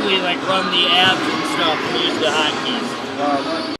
actually like run the apps and stuff and use the hotkeys.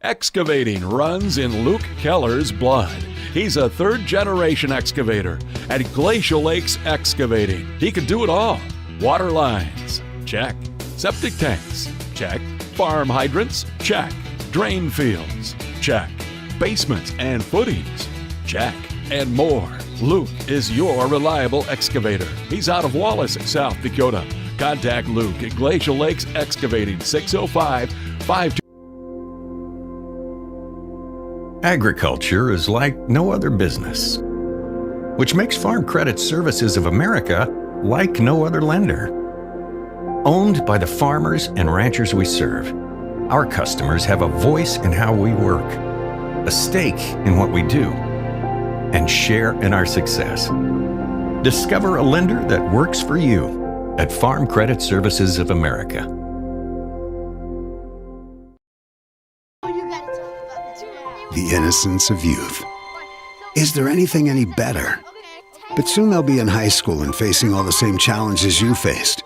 Excavating runs in Luke Keller's blood. He's a third-generation excavator at Glacial Lakes Excavating. He can do it all. Water lines, check. Septic tanks, check. Farm hydrants, check. Drain fields, check. Basements and footings, check. And more. Luke is your reliable excavator. He's out of Wallace, South Dakota. Contact Luke at Glacial Lakes Excavating, 605-52. Agriculture is like no other business, which makes Farm Credit Services of America like no other lender. Owned by the farmers and ranchers we serve, our customers have a voice in how we work, a stake in what we do, and share in our success. Discover a lender that works for you at Farm Credit Services of America. The innocence of youth. Is there anything any better? But soon they'll be in high school and facing all the same challenges you faced.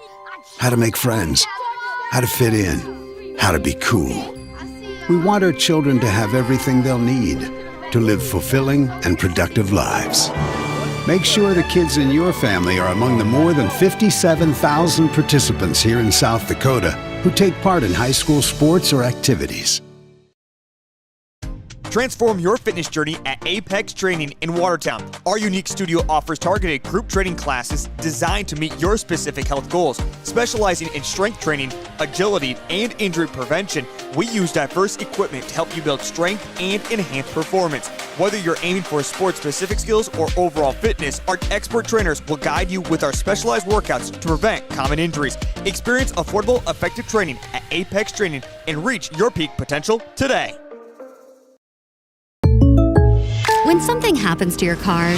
How to make friends, how to fit in, how to be cool. We want our children to have everything they'll need to live fulfilling and productive lives. Make sure the kids in your family are among the more than 57,000 participants here in South Dakota who take part in high school sports or activities. Transform your fitness journey at Apex Training in Watertown. Our unique studio offers targeted group training classes designed to meet your specific health goals. Specializing in strength training, agility, and injury prevention, we use diverse equipment to help you build strength and enhance performance. Whether you're aiming for sport-specific skills or overall fitness, our expert trainers will guide you with our specialized workouts to prevent common injuries. Experience affordable, effective training at Apex Training and reach your peak potential today. When something happens to your car,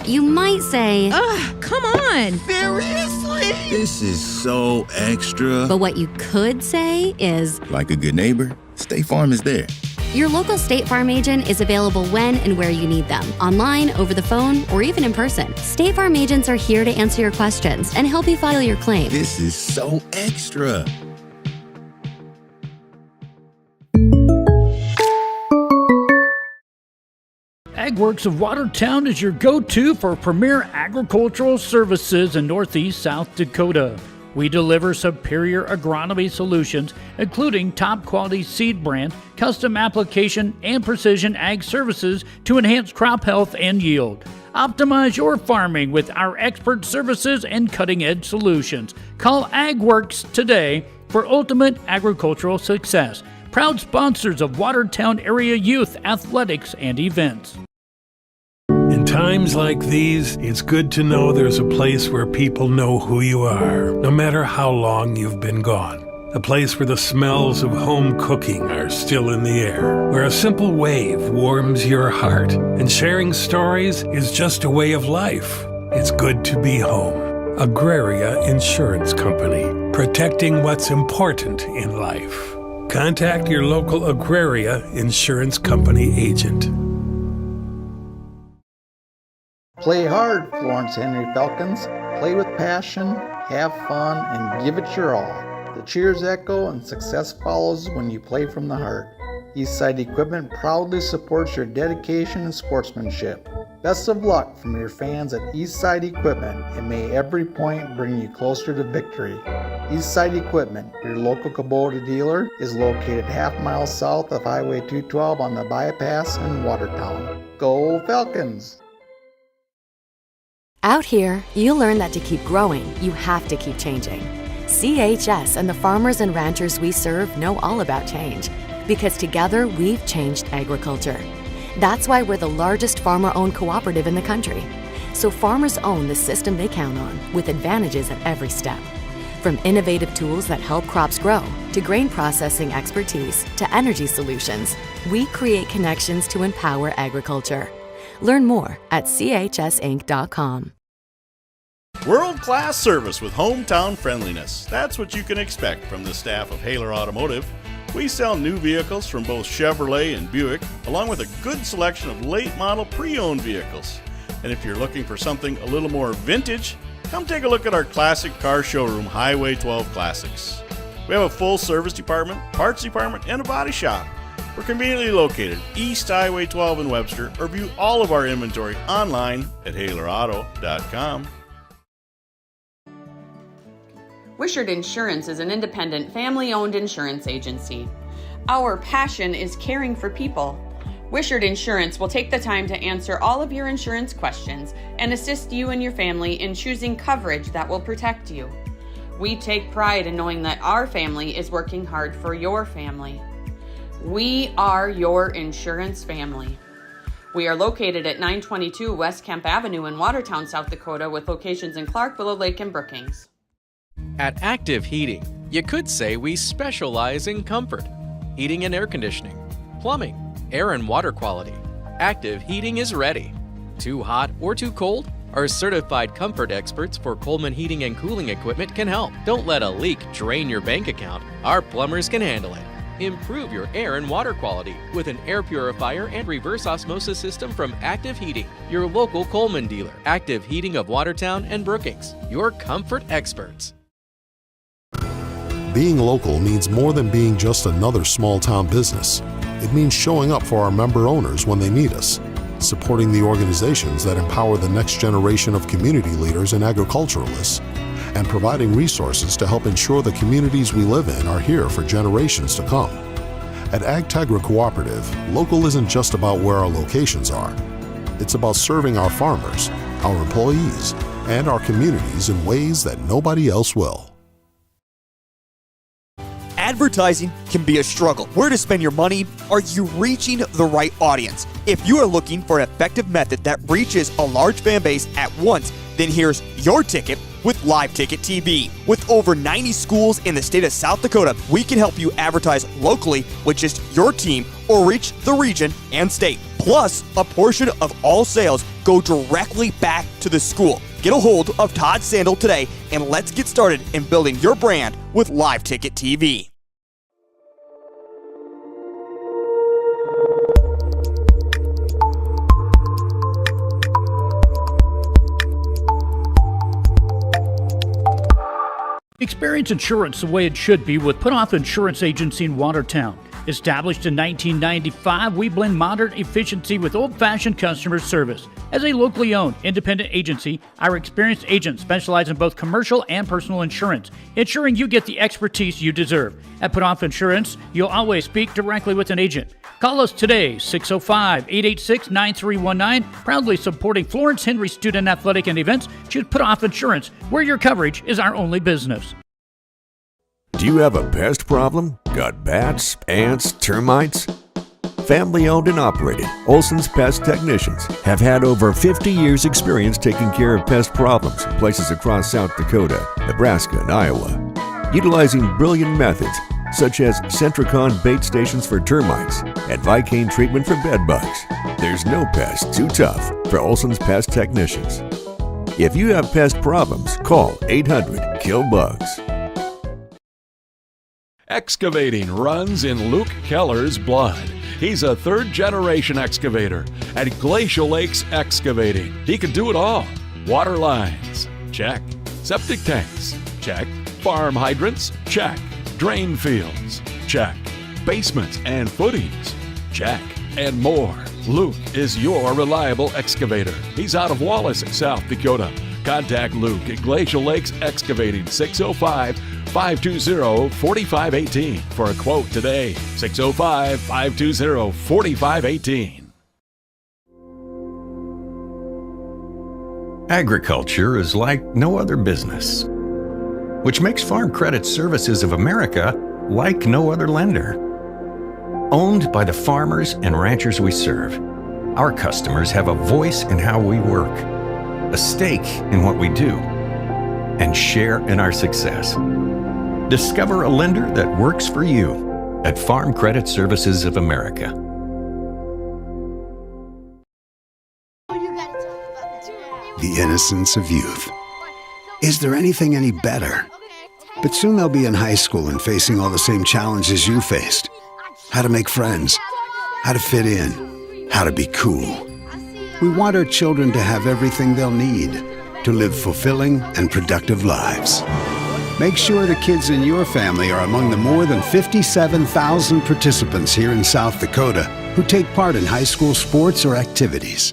you might say, "Ugh, come on! Seriously? This is so extra." But what you could say is, like a good neighbor, State Farm is there. Your local State Farm agent is available when and where you need them, online, over the phone, or even in person. State Farm agents are here to answer your questions and help you file your claim. This is so extra. AgWorks of Watertown is your go-to for premier agricultural services in Northeast South Dakota. We deliver superior agronomy solutions, including top-quality seed brand, custom application, and precision ag services to enhance crop health and yield. Optimize your farming with our expert services and cutting-edge solutions. Call AgWorks today for ultimate agricultural success. Proud sponsors of Watertown area youth athletics and events. In times like these, it's good to know there's a place where people know who you are, no matter how long you've been gone. A place where the smells of home cooking are still in the air, where a simple wave warms your heart, and sharing stories is just a way of life. It's good to be home. Agraria Insurance Company, protecting what's important in life. Contact your local Agraria Insurance Company agent. Play hard, Florence Henry Falcons. Play with passion, have fun, and give it your all. The cheers echo and success follows when you play from the heart. Eastside Equipment proudly supports your dedication and sportsmanship. Best of luck from your fans at Eastside Equipment, and may every point bring you closer to victory. Eastside Equipment, your local Kubota dealer, is located half-mile south of Highway 212 on the bypass in Watertown. Go Falcons! Out here, you learn that to keep growing, you have to keep changing. CHS and the farmers and ranchers we serve know all about change, because together we've changed agriculture. That's why we're the largest farmer-owned cooperative in the country. So farmers own the system they count on, with advantages at every step. From innovative tools that help crops grow, to grain processing expertise, to energy solutions, we create connections to empower agriculture. Learn more at chsinc.com. World-class service with hometown friendliness. That's what you can expect from the staff of Hecla Automotive. We sell new vehicles from both Chevrolet and Buick, along with a good selection of late-model pre-owned vehicles. And if you're looking for something a little more vintage, come take a look at our classic car showroom, Highway 12 Classics. We have a full service department, parts department, and a body shop. We're conveniently located East Highway 12 in Webster, or view all of our inventory online at HeclaAuto.com. Wishart Insurance is an independent, family-owned insurance agency. Our passion is caring for people. Wishart Insurance will take the time to answer all of your insurance questions and assist you and your family in choosing coverage that will protect you. We take pride in knowing that our family is working hard for your family. We are your insurance family. We are located at 922 West Kemp Avenue in Watertown, South Dakota, with locations in Clark, Willow Lake, and Brookings. At Active Heating, you could say we specialize in comfort, heating and air conditioning, plumbing, air and water quality. Active Heating is ready. Too hot or too cold? Our certified comfort experts for Coleman Heating and Cooling Equipment can help. Don't let a leak drain your bank account. Our plumbers can handle it. Improve your air and water quality with an air purifier and reverse osmosis system from Active Heating, your local Coleman dealer. Active Heating of Watertown and Brookings, your comfort experts. Being local means more than being just another small-town business. It means showing up for our member owners when they need us, supporting the organizations that empower the next generation of community leaders and agriculturalists, and providing resources to help ensure the communities we live in are here for generations to come. At AgTegra Cooperative, local isn't just about where our locations are. It's about serving our farmers, our employees, and our communities in ways that nobody else will. Advertising can be a struggle. Where to spend your money? Are you reaching the right audience? If you are looking for an effective method that reaches a large fan base at once, then here's your ticket with Live Ticket TV. With over 90 schools in the state of South Dakota, we can help you advertise locally with just your team or reach the region and state. Plus, a portion of all sales go directly back to the school. Get a hold of Todd Sandel today and let's get started in building your brand with Live Ticket TV. Experience insurance the way it should be with Put Off Insurance Agency in Watertown. Established in 1995, we blend modern efficiency with old-fashioned customer service. As a locally owned, independent agency, our experienced agents specialize in both commercial and personal insurance, ensuring you get the expertise you deserve. At Put Off Insurance, you'll always speak directly with an agent. Call us today, 605-886-9319. Proudly supporting Florence Henry Student Athletic and Events. Choose Put Off Insurance, where your coverage is our only business. Do you have a pest problem? Got bats, ants, termites? Family owned and operated, Olson's Pest Technicians have had over 50 years experience taking care of pest problems in places across South Dakota, Nebraska, and Iowa. Utilizing brilliant methods such as Centricon bait stations for termites and Vicane treatment for bed bugs. There's no pest too tough for Olson's Pest Technicians. If you have pest problems, call 800-KILL-BUGS. Excavating runs in Luke Keller's blood. He's a third-generation excavator at Glacial Lakes Excavating. He can do it all. Water lines, check. Septic tanks, check. Farm hydrants, check. Drain fields, check. Basements and footings, check. And more. Luke is your reliable excavator. He's out of Wallace, South Dakota. Contact Luke at Glacial Lakes Excavating, 605-520-4518 for a quote today. 605-520-4518. Agriculture is like no other business, which makes Farm Credit Services of America like no other lender. Owned by the farmers and ranchers we serve, our customers have a voice in how we work, a stake in what we do, and share in our success. Discover a lender that works for you at Farm Credit Services of America. The innocence of youth. Is there anything any better? But soon they'll be in high school and facing all the same challenges you faced. How to make friends, how to fit in, how to be cool. We want our children to have everything they'll need to live fulfilling and productive lives. Make sure the kids in your family are among the more than 57,000 participants here in South Dakota who take part in high school sports or activities.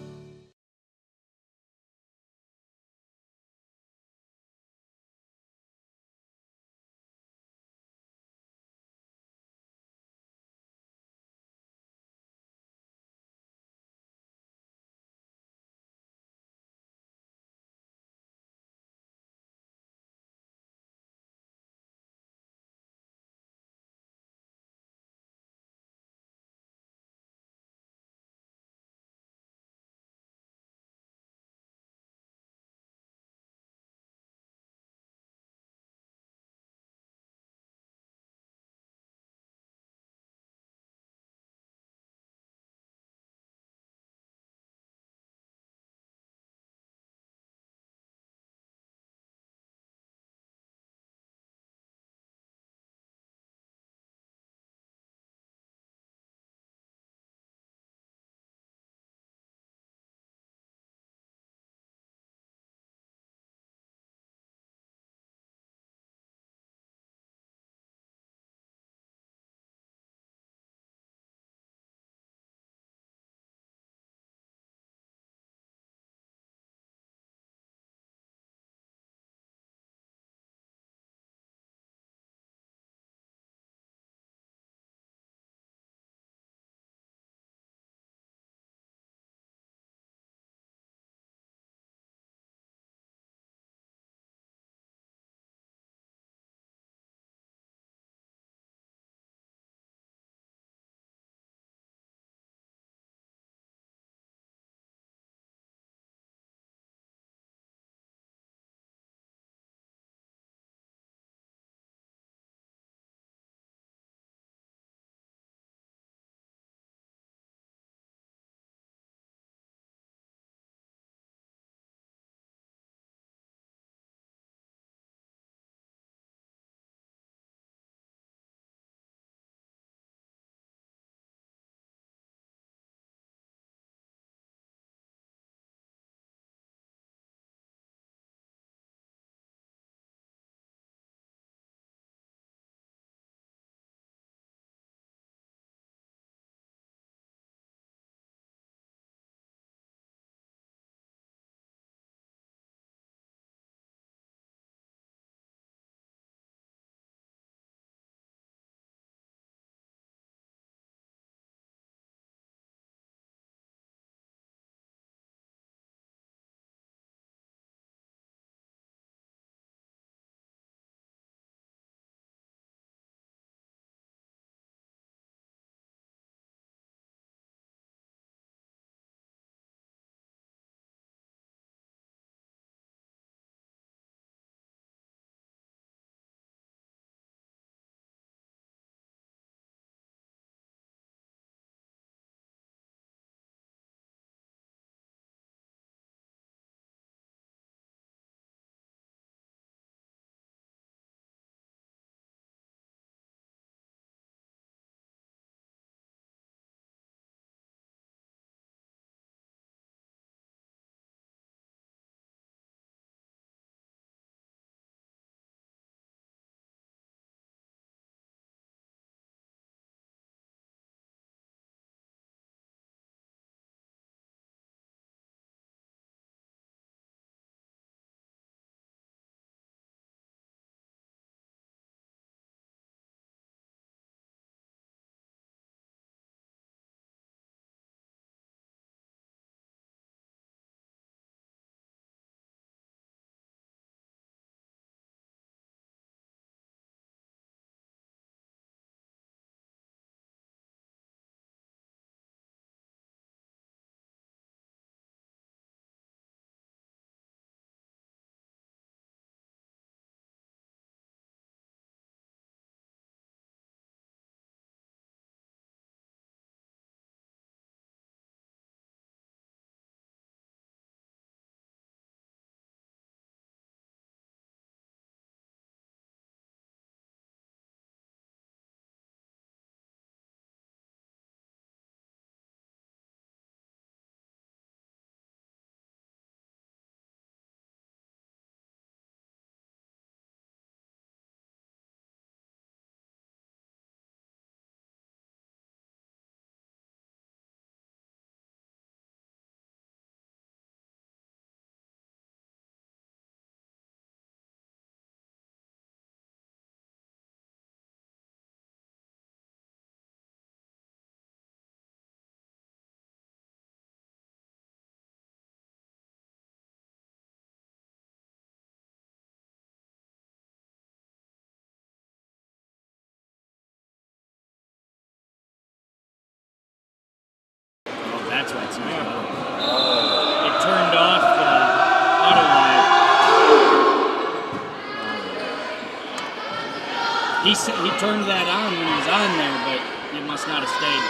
He turned that on when he was on there, but it must not have stayed.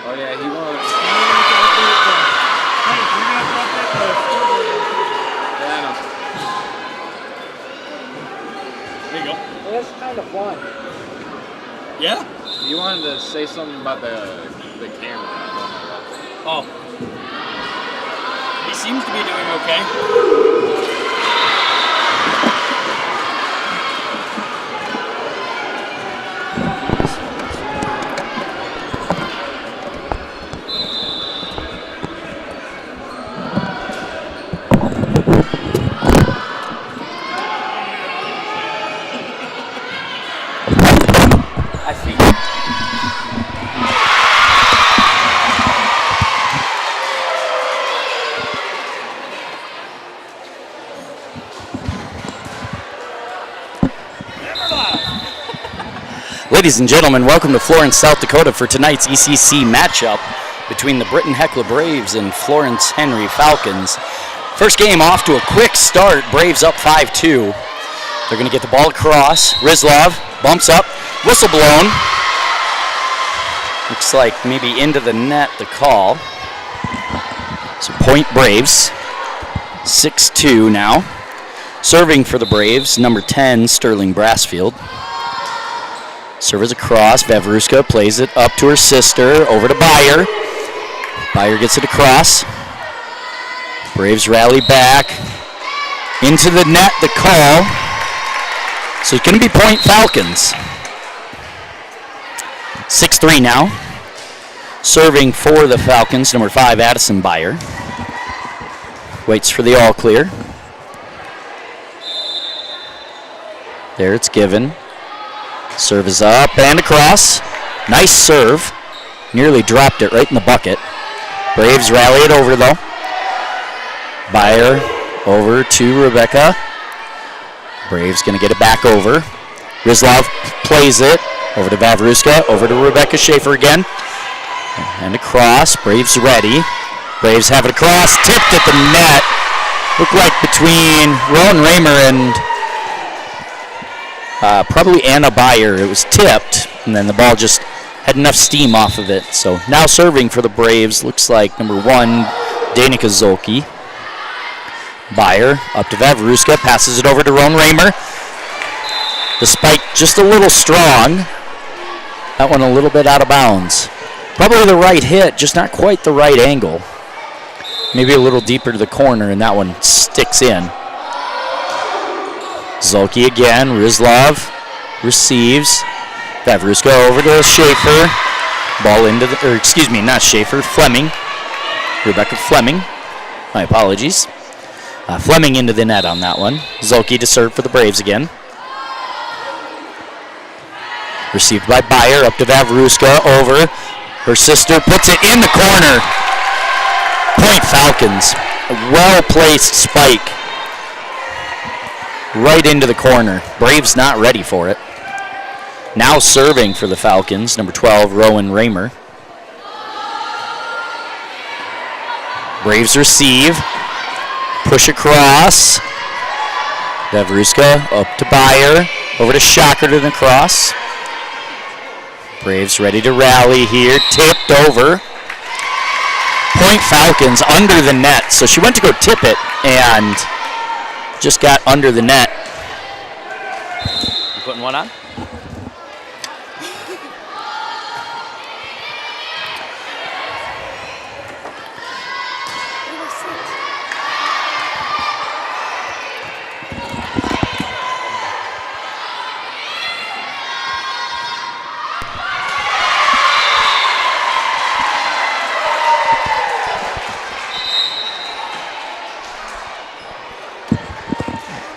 Oh yeah, he won't. Hey, we're gonna drop that scoreboard. Yeah, I know. There you go. Well, that's kind of fun. Yeah? You wanted to say something about the camera. Oh. He seems to be doing okay. I see. Ladies and gentlemen, welcome to Florence, South Dakota for tonight's ECC matchup between the Britton Hecla Braves and Florence Henry Falcons. First game off to a quick start. Braves up 5-2. They're going to get the ball across. Rizlov bumps up, whistle blown. Looks like maybe into the net, the call. So point Braves, 6-2 now. Serving for the Braves, number 10, Sterling Brassfield. Serve is across. Vavruska plays it up to her sister, over to Byer. Byer gets it across. Braves rally back. Into the net, the call. So it's going to be point Falcons. 6-3 now. Serving for the Falcons, number 5, Addison Byer. Waits for the all clear. There it's given. Serve is up and across. Nice serve. Nearly dropped it right in the bucket. Braves rally it over though. Byer over to Rebecca. Braves going to get it back over. Rizlov plays it over to Vavruska, over to Rebecca Schaefer again. And across. Braves ready. Braves have it across. Tipped at the net. Looked like between Rowan Raymer and probably Anna Byer. It was tipped, and then the ball just had enough steam off of it. So now serving for the Braves looks like number 1, Danica Zolke. Byer up to Vavruska, passes it over to Rowan Raymer. The spike just a little strong. That one a little bit out of bounds. Probably the right hit, just not quite the right angle. Maybe a little deeper to the corner, and that one sticks in. Zolke again. Rizlov receives. Vavruska over to Schaefer. Ball into the, or excuse me, not Schaefer, Fleming. Rebecca Fleming. My apologies. Fleming into the net on that one. Zolke to serve for the Braves again. Received by Byer, up to Vavruska, over. Her sister puts it in the corner. Point Falcons. A well-placed spike. Right into the corner. Braves not ready for it. Now serving for the Falcons, number 12, Rowan Raymer. Braves receive. Push across. Vavruska up to Byer. Over to Shockerton across. Braves ready to rally here. Tipped over. Point Falcons under the net. So she went to go tip it and just got under the net. You putting one on?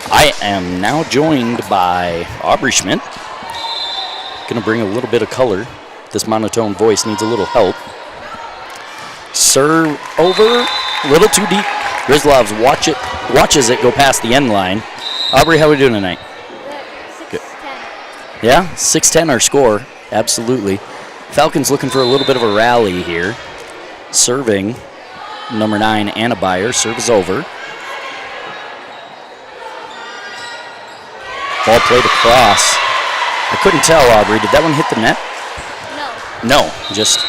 I am now joined by Aubrey Schmidt. Gonna bring a little bit of color. This monotone voice needs a little help. Serve over, a little too deep. Rizlovs watches it go past the end line. Aubrey, how are we doing tonight? Good. 6-10. Yeah, 6-10 our score, absolutely. Falcons looking for a little bit of a rally here. Serving, number 9, Anna Byer. Serve is over. Ball played across. I couldn't tell, Aubrey. Did that one hit the net? No. No, just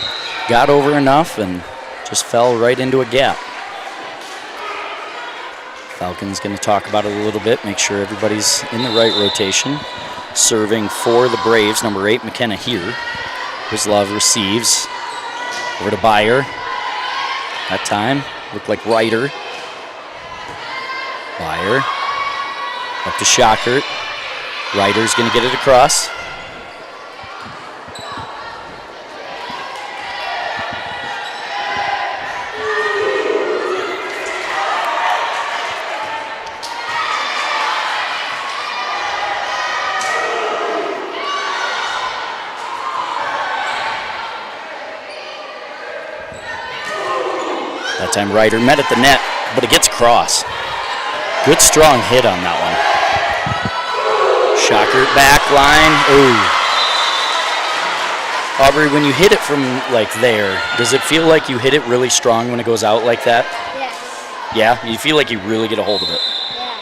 got over enough and just fell right into a gap. Falcons going to talk about it a little bit, make sure everybody's in the right rotation. Serving for the Braves, number 8, McKenna here. Rizlov receives. Over to Byer. That time, looked like Ryder. Byer. Up to Schockert. Ryder's going to get it across. That time Ryder met at the net, but it gets across. Good strong hit on that one. Schockert back line. Ooh. Aubrey, when you hit it from like there, does it feel like you hit it really strong when it goes out like that? Yes. Yeah? You feel like you really get a hold of it? Yeah.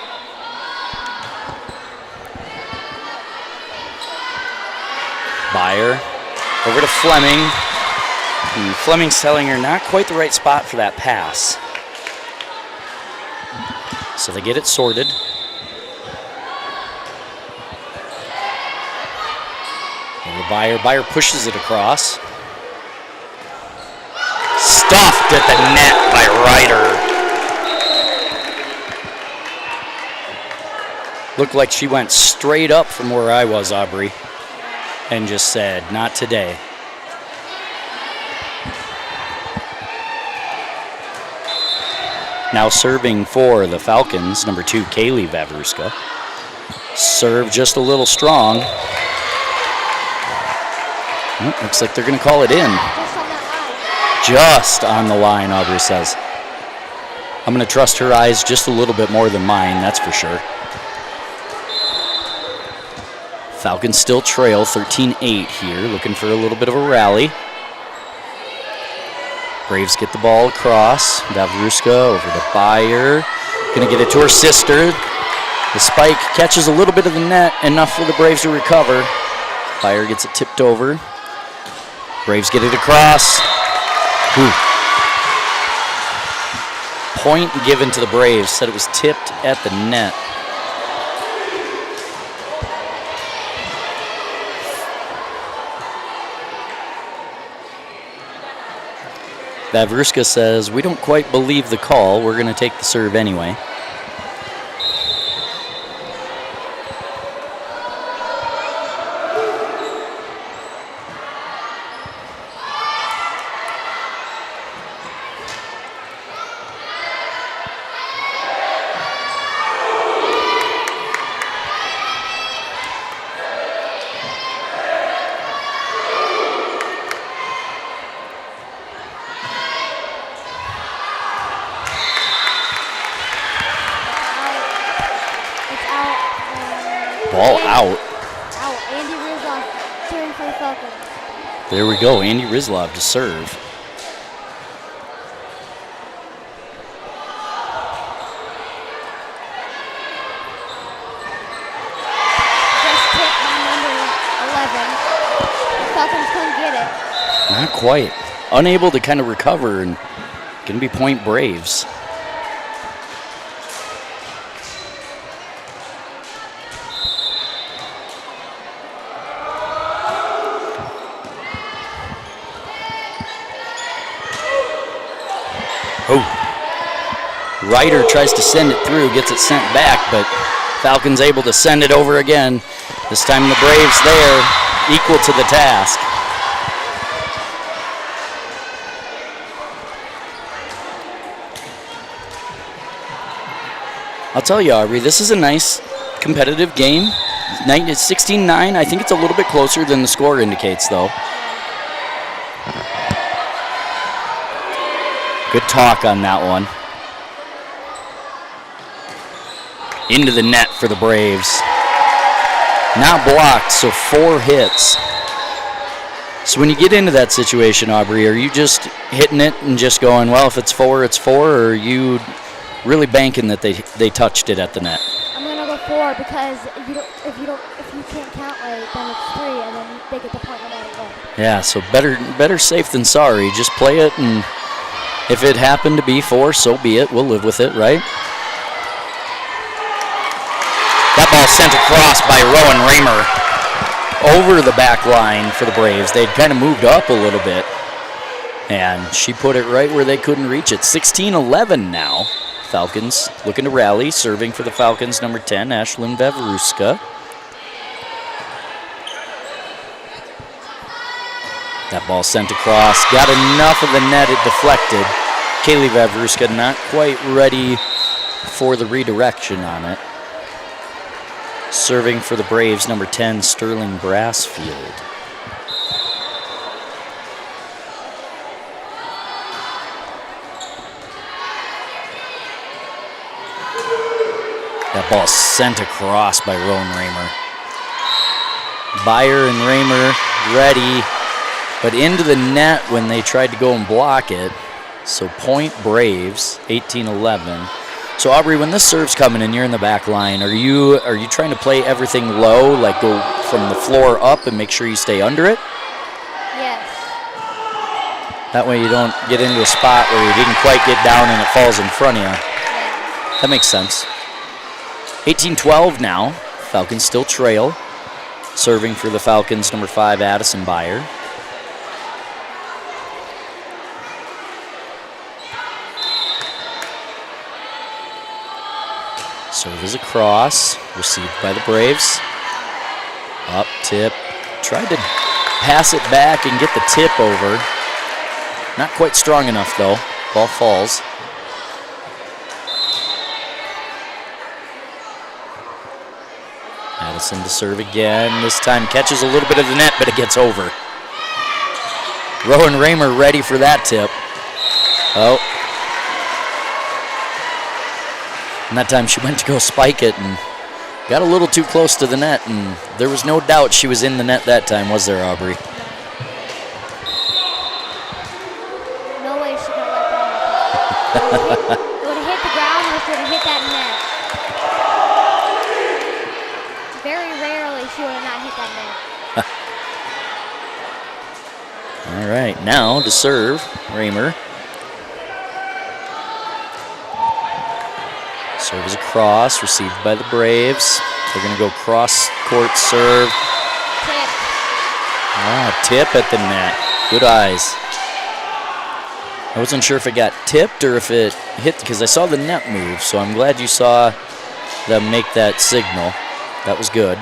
Byer over to Fleming. And Fleming's telling her not quite the right spot for that pass. So they get it sorted. Over to Byer. Byer pushes it across. Stuffed at the net by Ryder. Looked like she went straight up from where I was, Aubrey, and just said, not today. Now serving for the Falcons, number 2, Kaylee Vavruska. Serve just a little strong. Oh, looks like they're going to call it in. Just on the line, Aubrey says. I'm going to trust her eyes just a little bit more than mine, that's for sure. Falcons still trail 13-8 here, looking for a little bit of a rally. Braves get the ball across. Vavruska over to Byer. Gonna get it to her sister. The spike catches a little bit of the net, enough for the Braves to recover. Byer gets it tipped over. Braves get it across. Ooh. Point given to the Braves. Said it was tipped at the net. Vavruska says, we don't quite believe the call. We're going to take the serve anyway. Ball out. Andy Rizlov serving for the Falcons. There we go. Andy Rizlov to serve. Just tipped by number 11. The Falcons couldn't get it. Not quite. Unable to kind of recover, and going to be point Braves. Oh. Ryder tries to send it through, gets it sent back, but Falcons able to send it over again. This time the Braves there, equal to the task. I'll tell you, Aubrey, this is a nice competitive game. It's 16-9. I think it's a little bit closer than the score indicates, though. Good talk on that one. Into the net for the Braves. Not blocked, so 4 hits. So when you get into that situation, Aubrey, are you just hitting it and just going, well, if it's 4, or are you really banking that they touched it at the net? I'm going to go 4 because if you can't count right, then it's 3, and then they get the point no matter what. Yeah, so better safe than sorry. Just play it, and if it happened to be 4, so be it. We'll live with it, right? That ball sent across by Rowan Raymer over the back line for the Braves. They'd kind of moved up a little bit, and she put it right where they couldn't reach it. 16-11 now. Falcons looking to rally. Serving for the Falcons, number 10, Ashlyn Vavruska. That ball sent across. Got enough of the net, it deflected. Kaylee Vavruska not quite ready for the redirection on it. Serving for the Braves, number 10, Sterling Brassfield. That ball sent across by Rowan Raymer. Byer and Raymer ready, but into the net when they tried to go and block it. So point Braves, 18-11. So Aubrey, when this serve's coming and you're in the back line, are you trying to play everything low, like go from the floor up and make sure you stay under it? Yes. That way you don't get into a spot where you didn't quite get down and it falls in front of you. That makes sense. 18-12 now. Falcons still trail. Serving for the Falcons, number 5, Addison Byer. Serve is across. Received by the Braves. Up, tip. Tried to pass it back and get the tip over. Not quite strong enough, though. Ball falls. Addison to serve again. This time catches a little bit of the net, but it gets over. Rowan Raymer ready for that tip. Oh. And that time she went to go spike it and got a little too close to the net, and there was no doubt she was in the net that time, was there, Aubrey? No way she could let that happen. It would have hit the ground or it would have hit that net. Very rarely she would have not hit that net. All right, now to serve, Raymer. Serve is across, received by the Braves. They're going to go cross-court serve. Tip. Tip at the net. Good eyes. I wasn't sure if it got tipped or if it hit, because I saw the net move, so I'm glad you saw them make that signal. That was good.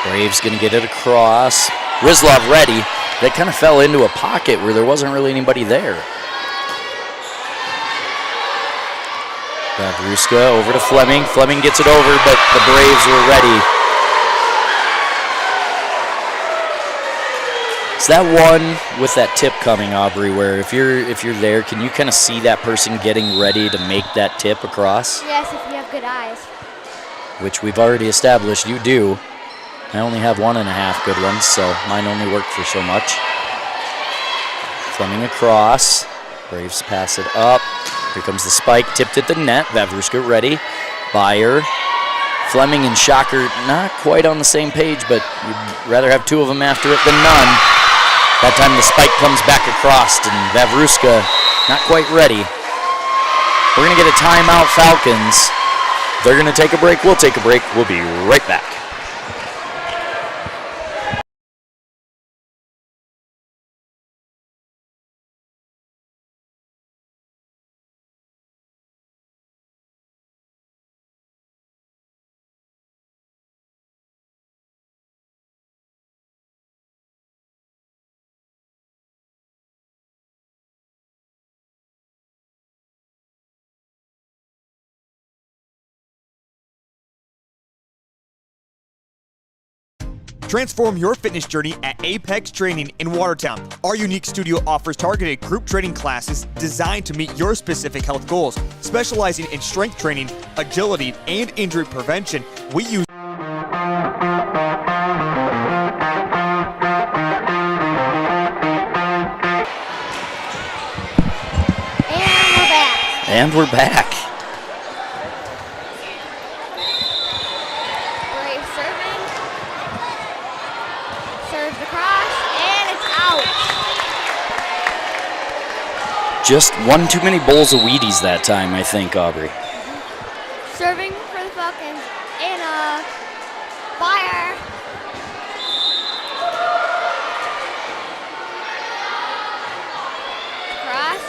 Braves going to get it across. Rizlov ready. They kind of fell into a pocket where there wasn't really anybody there. Vavruska over to Fleming. Fleming gets it over, but the Braves were ready. It's that one with that tip coming, Aubrey, where if you're there, can you kind of see that person getting ready to make that tip across? Yes, if you have good eyes. Which we've already established you do. I only have 1.5 good ones, so mine only worked for so much. Fleming across. Braves pass it up. Here comes the spike, tipped at the net. Vavruska ready. Byer. Fleming and Shocker not quite on the same page, but you'd rather have 2 of them after it than none. That time the spike comes back across, and Vavruska not quite ready. We're going to get a timeout, Falcons. They're going to take a break. We'll take a break. We'll be right back. Transform your fitness journey at Apex Training in Watertown. Our unique studio offers targeted group training classes designed to meet your specific health goals. Specializing in strength training, agility, and injury prevention, we use And we're back. Brave serving. Serves the cross, and it's out. Just one too many bowls of Wheaties that time, I think, Aubrey. Serving for the Falcons, and fire. Cross,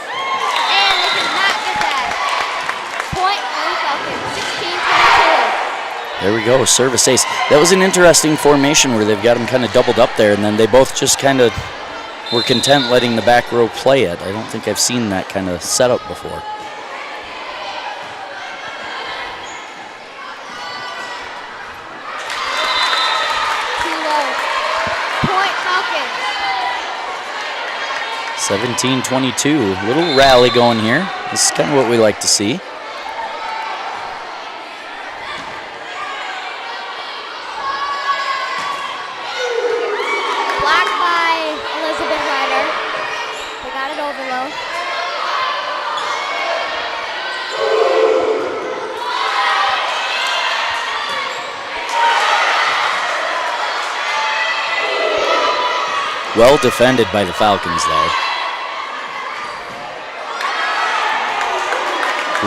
and they did not get that. Point for the Falcons, 16-22. There we go, service ace. That was an interesting formation where they've got them kind of doubled up there, and then they both just kind of were content letting the back row play it. I don't think I've seen that kind of setup before. Too low. Point Falcons. 17-22, little rally going here. This is kind of what we like to see. Blocked by Elizabeth Ryder. They got it over low. Well defended by the Falcons, though.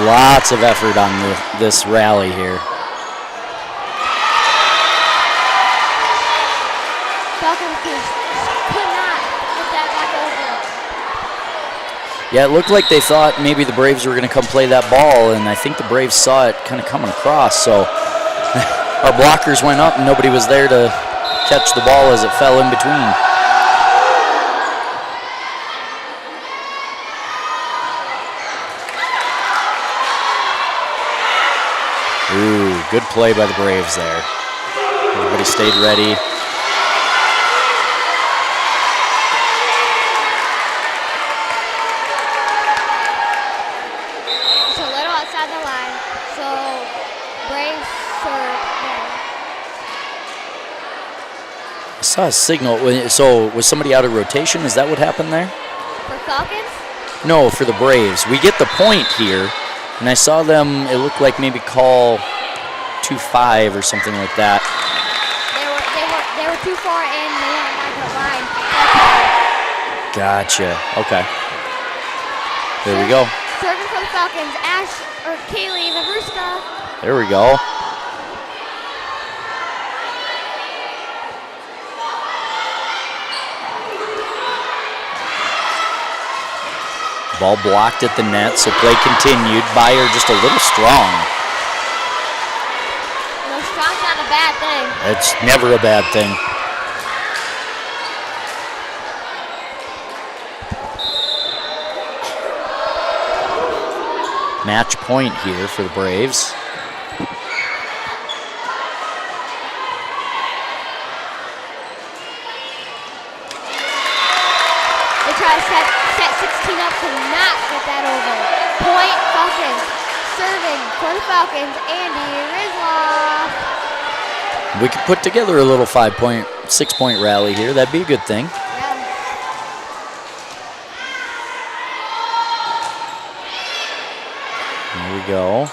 Lots of effort on this rally here. Falcons could not get that back over. Yeah, it looked like they thought maybe the Braves were going to come play that ball, and I think the Braves saw it kind of coming across, so our blockers went up and nobody was there to catch the ball as it fell in between. Ooh, good play by the Braves there. Everybody stayed ready. Just a little outside the line. So Braves serve there. I saw a signal. So was somebody out of rotation? Is that what happened there? For Falcons? No, for the Braves. We get the point here, and I saw them, it looked like maybe call 2-5 or something like that. They were too far in. They weren't back to the line. Gotcha. Okay. There we go. Serving for the Falcons, Kaylee Vavruska. There we go. Ball blocked at the net, so play continued. Byer just a little strong. No, strong's not a bad thing. It's never a bad thing. Match point here for the Braves. They try to set 16 up, could not get that over. Point Falcons. Serving for the Falcons, Andy Rizloff. We could put together a little 6-point rally here. That'd be a good thing. There we go.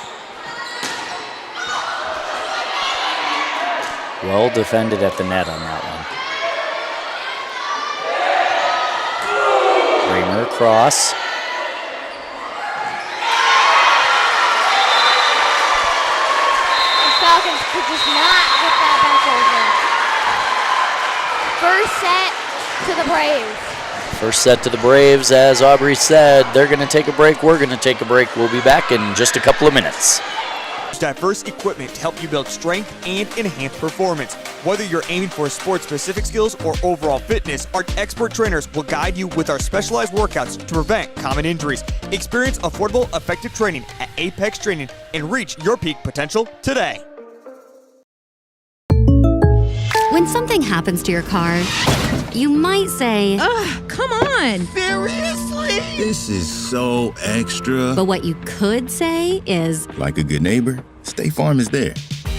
Well defended at the net on that one. Kramer across. The Falcons could just not get that back over. First set to the Braves. First set to the Braves. As Aubrey said, they're going to take a break. We're going to take a break. We'll be back in just a couple of minutes. Diverse equipment to help you build strength and enhance performance. Whether you're aiming for sports-specific skills or overall fitness, our expert trainers will guide you with our specialized workouts to prevent common injuries. Experience affordable, effective training at Apex Training and reach your peak potential today. When something happens to your car, you might say, "Ugh, come on." Seriously? This is so extra. But what you could say is, like a good neighbor, State Farm is there.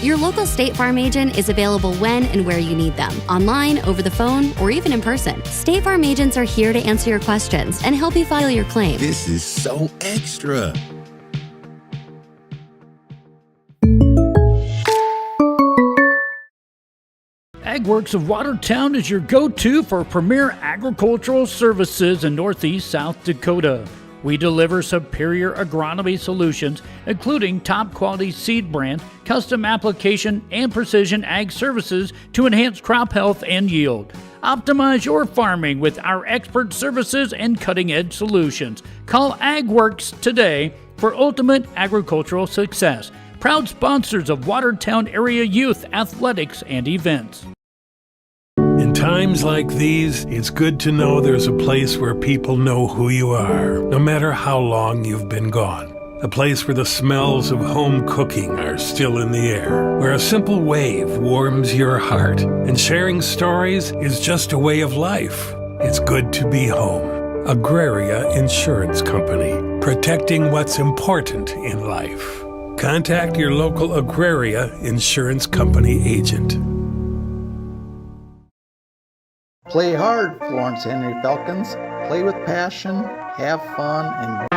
your local State Farm agent is available when and where you need them, online, over the phone, or even in person. State Farm agents are here to answer your questions and help you file your claim. This is so extra. AgWorks of Watertown is your go-to for premier agricultural services in Northeast South Dakota. We deliver superior agronomy solutions, including top-quality seed brands, custom application, and precision ag services to enhance crop health and yield. Optimize your farming with our expert services and cutting-edge solutions. Call AgWorks today for ultimate agricultural success. Proud sponsors of Watertown area youth athletics and events. In times like these, it's good to know there's a place where people know who you are, no matter how long you've been gone. A place where the smells of home cooking are still in the air, where a simple wave warms your heart, and sharing stories is just a way of life. It's good to be home. Agraria Insurance Company, protecting what's important in life. Contact your local Agraria Insurance Company agent. Play hard, Florence Henry Falcons. Play with passion, have fun, and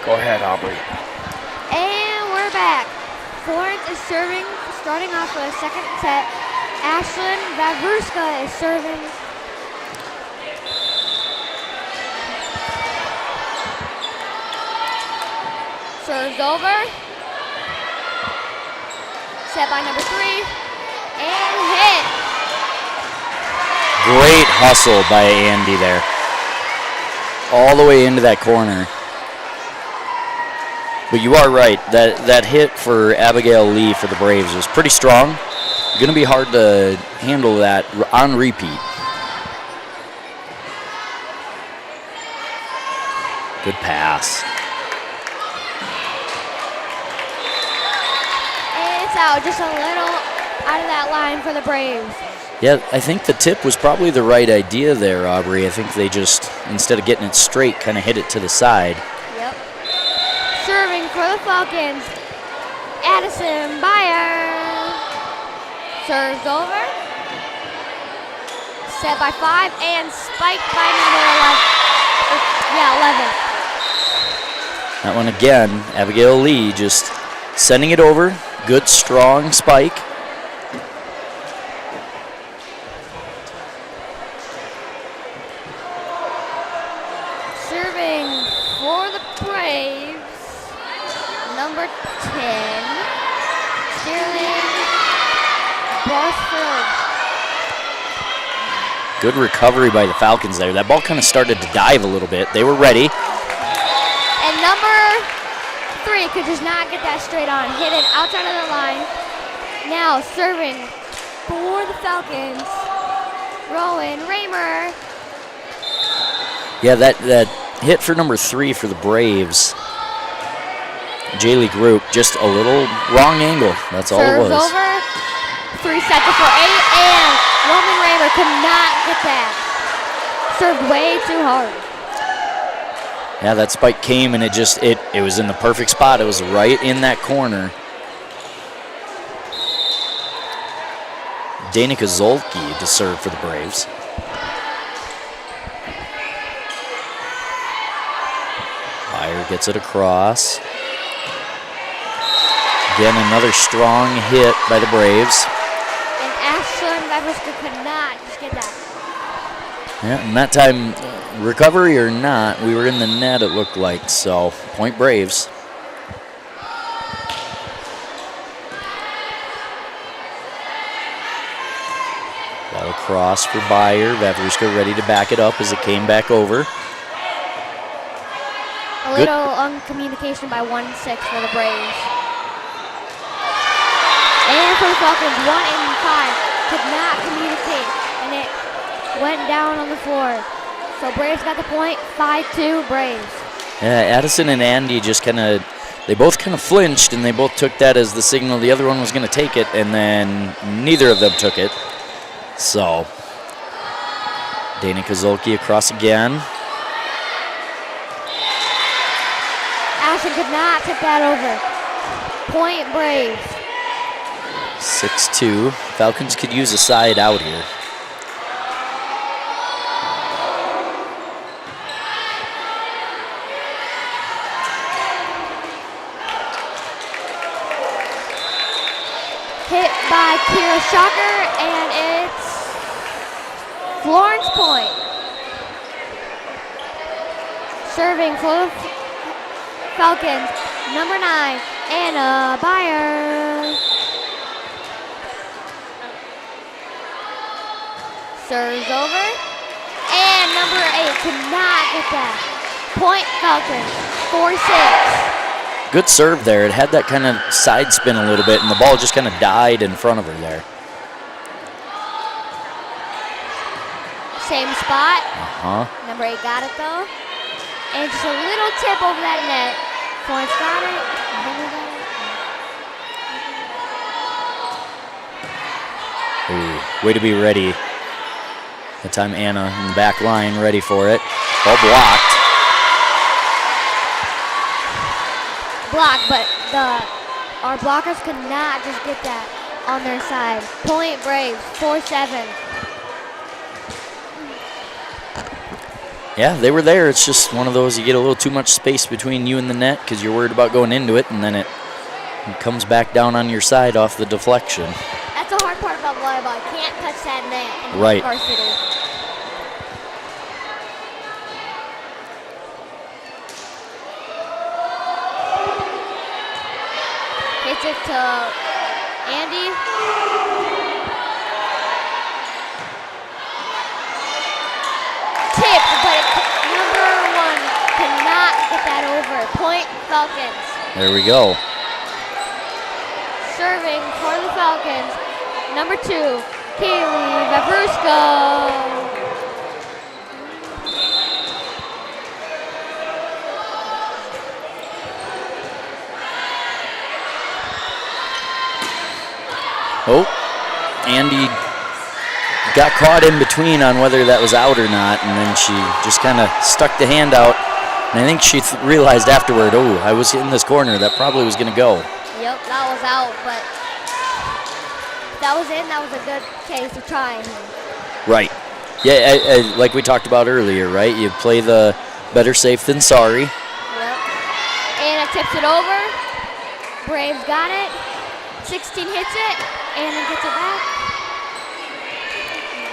Go ahead, Aubrey. And we're back. Florence is serving, starting off with a second set. Ashlyn Vavruska is serving. Serves over. Set by number 3. And hit. Great hustle by Andy there. All the way into that corner. But you are right, that hit for Abigail Lee for the Braves was pretty strong. Going to be hard to handle that on repeat. Good pass. And it's out, just a little out of that line for the Braves. Yeah, I think the tip was probably the right idea there, Aubrey. I think they just, instead of getting it straight, kind of hit it to the side. Yep. Serving for the Falcons, Addison Beyer. Serves over. Set by 5 and spiked by number 11. That one again, Abigail Lee just sending it over. Good, strong spike. Serving for the Braves, number 10, Sterling Bosford. Good recovery by the Falcons there. That ball kind of started to dive a little bit. They were ready. And number 3 could just not get that straight on. Hit it outside of the line. Now serving for the Falcons, Rowan Raymer. Yeah, that hit for number 3 for the Braves. Jaylee Group, just a little wrong angle. That's all it was. Serves over. 3 seconds for 8, and Roman Raymer could not get that. Served way too hard. Yeah, that spike came and it was in the perfect spot. It was right in that corner. Danica Zolke to serve for the Braves. Beyer gets it across. Again, another strong hit by the Braves. And Ashlyn Vavruska could not just get that. Yeah, and that time, recovery or not, we were in the net, it looked like. So, point Braves. Ball across for Beyer. Vavruska ready to back it up as it came back over. A little uncommunication by 1-6 for the Braves. And for the Falcons, 1 and 5. could not communicate, and it went down on the floor. So Braves got the point, 5-2 Braves. Yeah, Addison and Andy just they both kind of flinched, and they both took that as the signal the other one was going to take it, and then neither of them took it. So, Dana Kozolki across again. Addison could not tip that over. Point Braves. 6-2. Falcons could use a side out here. Hit by Kira Shocker, and it's Florence point. Serving for the Falcons, number 9, Anna Beyer. Serves over, and number 8 could not get that. Point Falcons, 4-6. Good serve there. It had that kind of side spin a little bit, and the ball just kind of died in front of her there. Same spot. Uh-huh. Number 8 got it though. And just a little tip over that net. Florence got it. Henry got it. Ooh, way to be ready. That time Anna in the back line ready for it. Ball blocked. Block, but our blockers could not just get that on their side. Point Braves, 4-7. Yeah, they were there. It's just one of those, you get a little too much space between you and the net because you're worried about going into it, and then it comes back down on your side off the deflection. That's the hard part about volleyball. You can't touch that net in Right. varsity. Hits it to Andy. Tipped, but number 1 cannot get that over. Point Falcons. There we go. Serving for the Falcons, number 2, Kaylee Vavruska. Oh, Andy got caught in between on whether that was out or not, and then she just kind of stuck the hand out. And I think she realized afterward, oh, I was in this corner. That probably was going to go. Yep, that was out, but if that was in, that was a good case of trying. Right. Yeah, like we talked about earlier, right? You play the better safe than sorry. Yep. Anna tips it over. Braves got it. 16 hits it. Anna gets it back.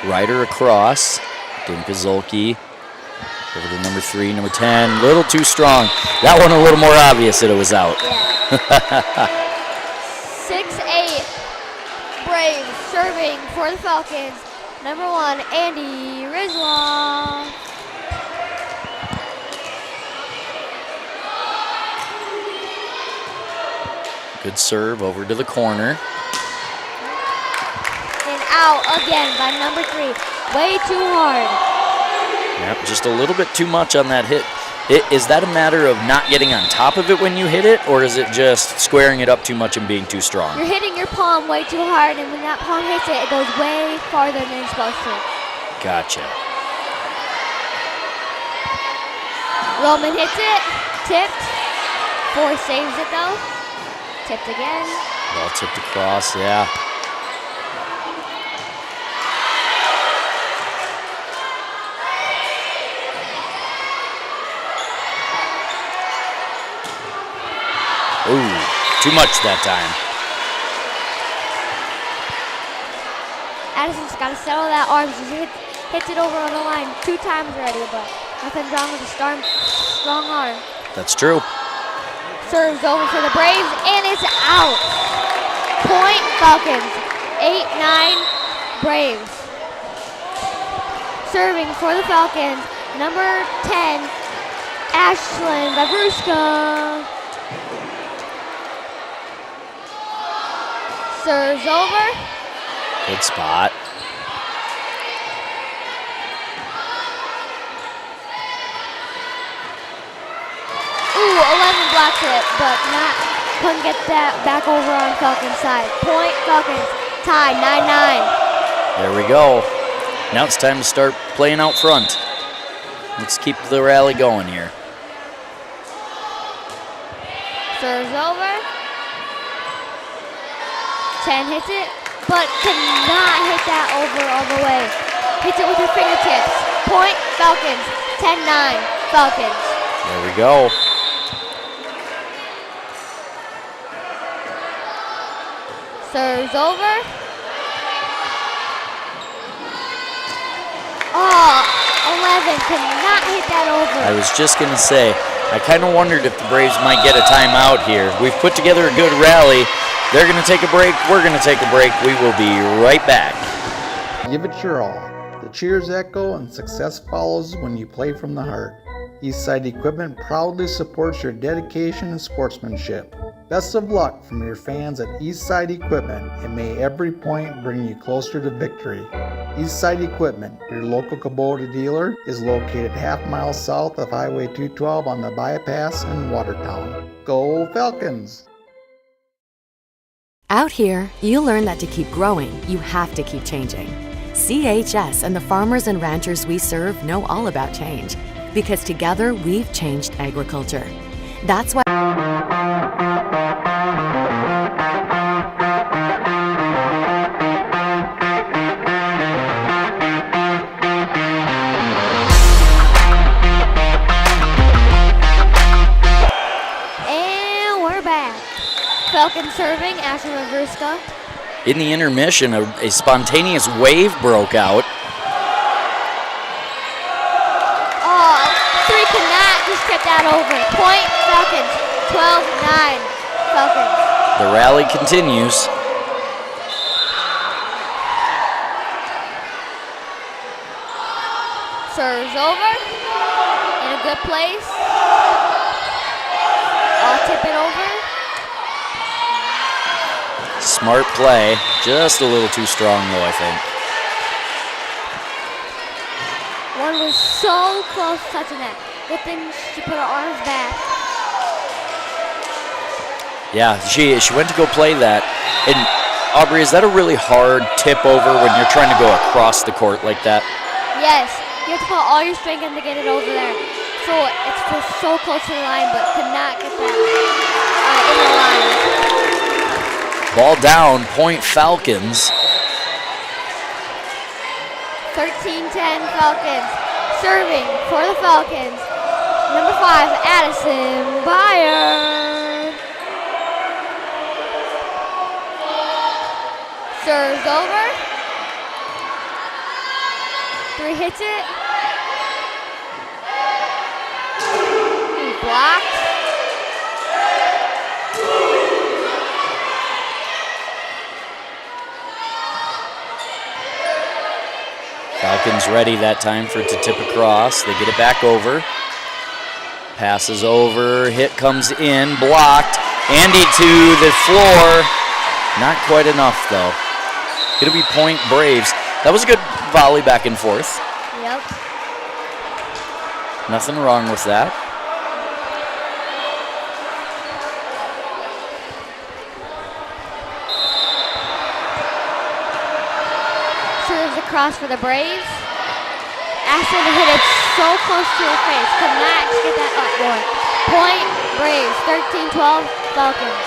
Ryder across. Dinka Zolke over to number 3, number 10. Little too strong. That one a little more obvious that it was out. Yeah. 6-8. Braves serving for the Falcons. Number 1, Andy Rizwa. Good serve over to the corner. And out again by number 3. Way too hard. Yep, just a little bit too much on that hit. Is that a matter of not getting on top of it when you hit it, or is it just squaring it up too much and being too strong? You're hitting your palm way too hard, and when that palm hits it, it goes way farther than it's supposed to. Gotcha. Roman hits it. Tipped. 4 saves it though. Tipped again. Ball tipped across, yeah. Ooh, too much that time. Addison's got to settle that arm. She hits it over on the line 2 times already, but nothing wrong with a strong arm. That's true. Serves over for the Braves, and it's out. Point Falcons, 8-9 Braves. Serving for the Falcons, number 10, Ashlyn Vavruska. Serves over. Good spot. Ooh, 11 blocks it, but couldn't get that back over on Falcons side. Point Falcons, tie 9-9. There we go. Now it's time to start playing out front. Let's keep the rally going here. Serves over. 10 hits it, but cannot hit that over all the way. Hits it with her fingertips. Point Falcons, 10-9 Falcons. There we go. Serves over. Oh, 11 could not hit that over. I was just going to say, I kind of wondered if the Braves might get a timeout here. We've put together a good rally. They're going to take a break. We're going to take a break. We will be right back. Give it your all. The cheers echo and success follows when you play from the heart. Eastside Equipment proudly supports your dedication and sportsmanship. Best of luck from your fans at Eastside Equipment, and may every point bring you closer to victory. Eastside Equipment, your local Kubota dealer, is located half-mile south of Highway 212 on the bypass in Watertown. Go Falcons! Out here, you learn that to keep growing, you have to keep changing. CHS and the farmers and ranchers we serve know all about change, because together we've changed agriculture. That's why. And we're back. Falcon serving, Asher Reverska. In the intermission, a spontaneous wave broke out. Oh, 3 cannot just get that over. Point Falcons, 12-9 Falcons. The rally continues. Serves over. In a good place. I'll tip it over. Smart play. Just a little too strong, though, I think. One was so close to touching that. Good thing she put her arms back. Yeah, she went to go play that. And Aubrey, is that a really hard tip over when you're trying to go across the court like that? Yes, you have to put all your strength in to get it over there. So it's just so close to the line, but could not get that in the line. Ball down, point Falcons. 13-10 Falcons. Serving for the Falcons. Number 5, Addison Byard. Serves over. 3 hits it. He blocks. Falcons ready that time for it to tip across. They get it back over. Passes over. Hit comes in. Blocked. Andy to the floor. Not quite enough, though. It'll be point Braves. That was a good volley back and forth. Yep. Nothing wrong with that. Serves across for the Braves. Ashton hit it so close to her face. Could not get that up more. Point Braves, 13-12 Falcons.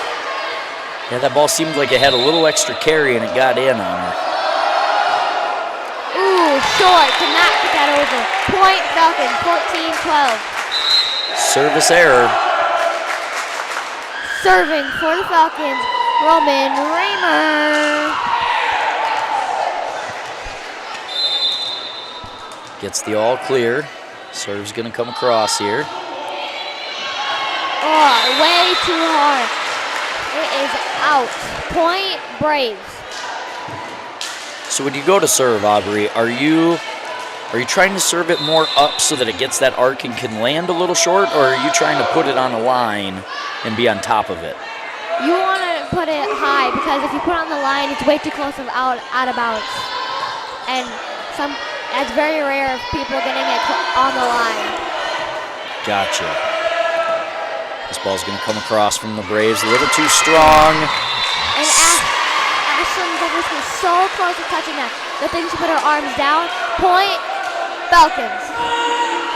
Yeah, that ball seemed like it had a little extra carry and it got in on her. Ooh, short. Could not get that over. Point Falcons, 14-12. Service error. Serving for the Falcons, Roman Raymer. Gets the all clear. Serve's going to come across here. Oh, way too hard. It is out. Point Braves. So when you go to serve, Aubrey, are you trying to serve it more up so that it gets that arc and can land a little short, or are you trying to put it on a line and be on top of it? You want to can't put it high because if you put it on the line, it's way too close of out of bounds. And that's very rare of people getting it on the line. Gotcha. This ball's going to come across from the Braves a little too strong. And Ashlyn Jefferson was so close to touching that. Good thing she put her arms down. Point, Falcons.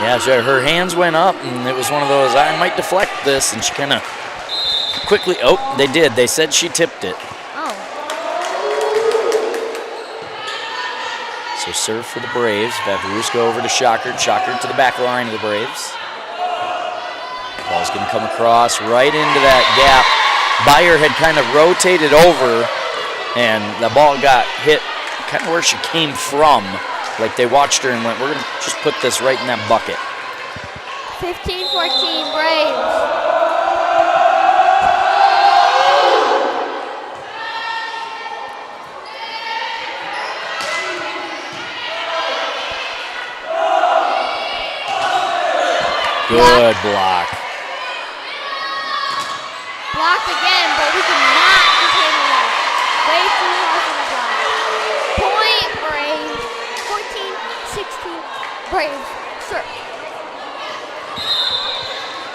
Yeah, her hands went up, and it was one of those, I might deflect this, and she kind of quickly, they did. They said she tipped it. Oh. So serve for the Braves. Vavruska over to Shockert. Shockert to the back line of the Braves. Ball's going to come across right into that gap. Beyer had kind of rotated over, and the ball got hit kind of where she came from. Like they watched her and went, we're going to just put this right in that bucket. 15-14 Braves. Good block. Blocked again, but we cannot contain the ball. Way too hard for the block. Point, Braves. 14-16 Braves. Serve.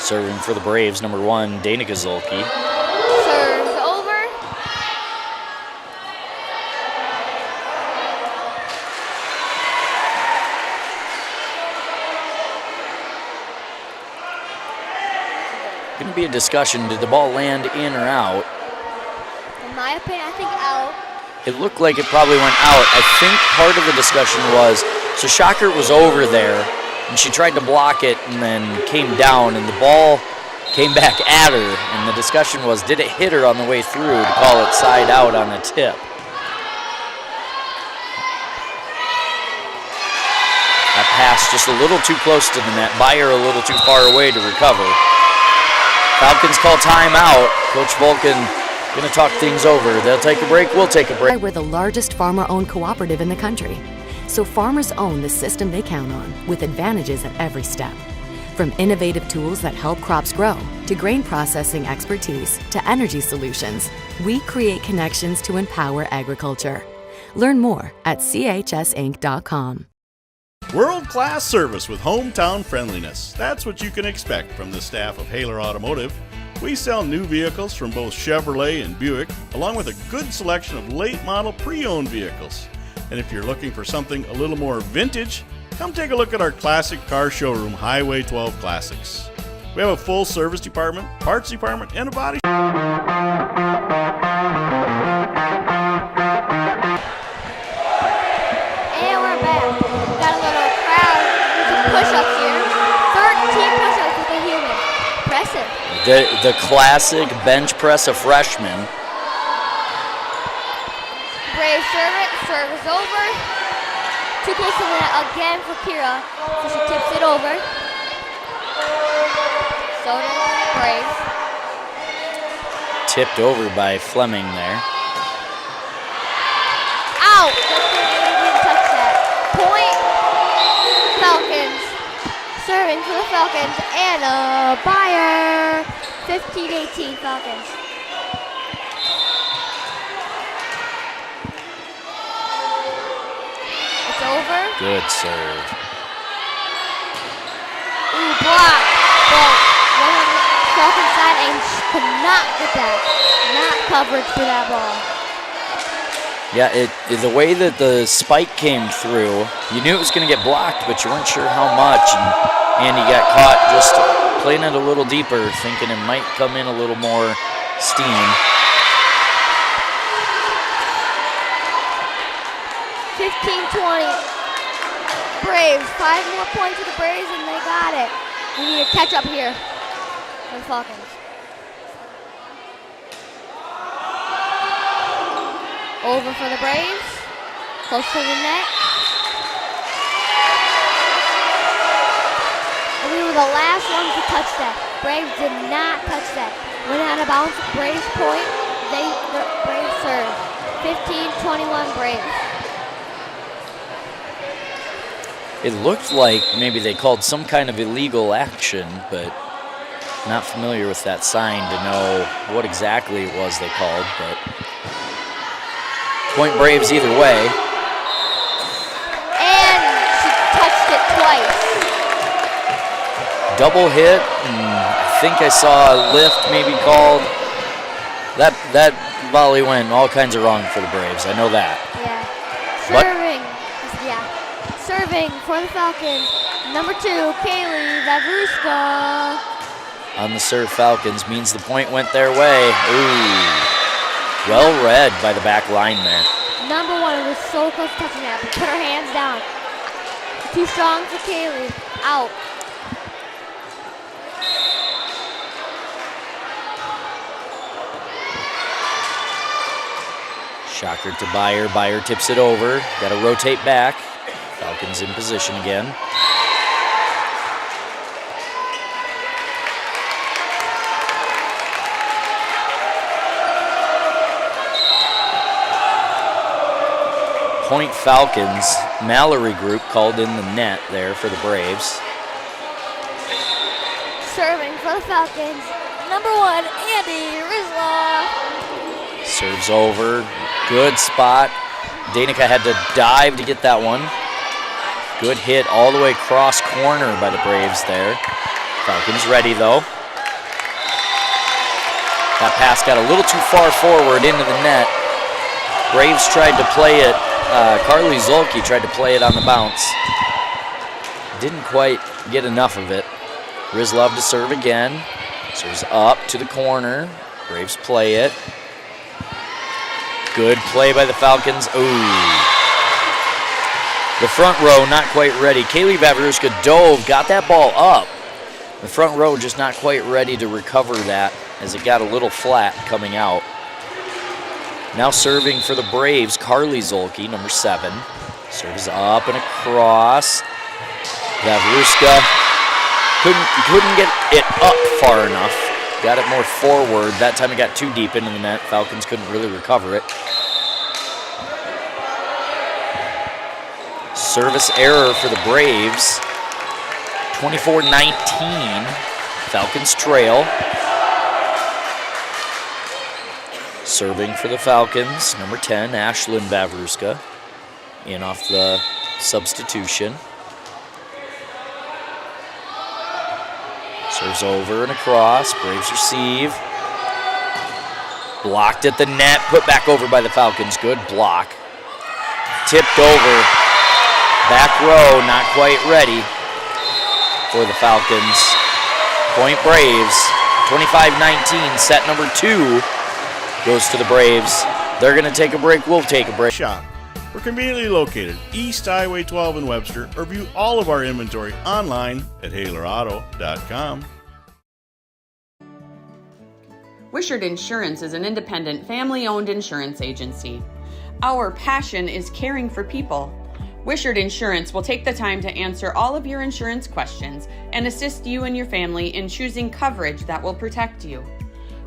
Serving for the Braves, number 1, Dana Gazolke. Serves over. Going to be a discussion. Did the ball land in or out? In my opinion, I think out. It looked like it probably went out. I think part of the discussion was, so Shockert was over there, and she tried to block it and then came down, and the ball came back at her, and the discussion was, did it hit her on the way through to call it side out on a tip? That pass just a little too close to the net. Beyer a little too far away to recover. Falcons call timeout. Coach Vulcan going to talk things over. They'll take a break. We'll take a break. We're the largest farmer-owned cooperative in the country. So farmers own the system they count on, with advantages at every step. From innovative tools that help crops grow, to grain processing expertise, to energy solutions, we create connections to empower agriculture. Learn more at chsinc.com. World-class service with hometown friendliness. That's what you can expect from the staff of Hecla Automotive. We sell new vehicles from both Chevrolet and Buick, along with a good selection of late-model pre-owned vehicles. And if you're looking for something a little more vintage, come take a look at our classic car showroom, Highway 12 Classics. We have a full service department, parts department, and a body And we're back. Got a little crowd with some push-ups here. 13 push-ups with a human. Impressive. The classic bench press of freshmen. Brave serve it. Serve is over. Too close to the net again for Kira. So she tips it over. Soden, Brave. Tipped over by Fleming there. Out! Didn't touch that. Point, Falcons. Serving for the Falcons. Anna Beyer. 15-18 Falcons. It's over. Good serve. Ooh, block. But one on the Falcons side and could not get that. Not coverage for that ball. Yeah, the way that the spike came through, you knew it was going to get blocked, but you weren't sure how much. And Andy got caught just playing it a little deeper, thinking it might come in a little more steam. 15-20. Braves. 5 more points for the Braves, and they got it. We need to catch up here for the Falcons. Over for the Braves. Close to the net. And we were the last ones to touch that. Braves did not touch that. Went out of bounds. Braves point. The Braves serve. 15-21 Braves. It looked like maybe they called some kind of illegal action, but Not familiar with that sign to know what exactly it was they called, but Point Braves either way. And she touched it twice. Double hit, and I think I saw a lift maybe called. That volley went all kinds of wrong for the Braves. I know that. Yeah. But Serving for the Falcons, number 2, Kaylee Vavruska. On the serve, Falcons means the point went their way. Ooh. Well read by the back line there. Number 1 was so close to touching that, but put her hands down. Too strong for Kaylee. Out. Shocker to Byer. Byer tips it over. Got to rotate back. Falcons in position again. Point Falcons. Mallory Group called in the net there for the Braves. Serving for the Falcons, number 1, Andy Rizla. Serves over. Good spot. Danica had to dive to get that one. Good hit all the way cross corner by the Braves there. Falcons ready though. That pass got a little too far forward into the net. Braves tried to play it. Carly Zolke tried to play it on the bounce. Didn't quite get enough of it. Rizlov to serve again. Serves up to the corner. Braves play it. Good play by the Falcons. Ooh. The front row not quite ready. Kaylee Vavruska dove, got that ball up. The front row just not quite ready to recover that as it got a little flat coming out. Now serving for the Braves, Carly Zolke, number 7. Serves up and across. Vavruska couldn't get it up far enough. Got it more forward. That time it got too deep into the net. Falcons couldn't really recover it. Service error for the Braves. 24-19. Falcons trail. Serving for the Falcons, number 10, Ashlyn Vavruska, in off the substitution. Serves over and across. Braves receive. Blocked at the net. Put back over by the Falcons. Good block. Tipped over. Back row not quite ready for the Falcons. Point Braves. 25-19. Set number 2 goes to the Braves. They're going to take a break. We'll take a break. Shop. We're conveniently located East Highway 12 in Webster, or view all of our inventory online at HalerAuto.com. Wishart Insurance is an independent, family-owned insurance agency. Our passion is caring for people. Wishart Insurance will take the time to answer all of your insurance questions and assist you and your family in choosing coverage that will protect you.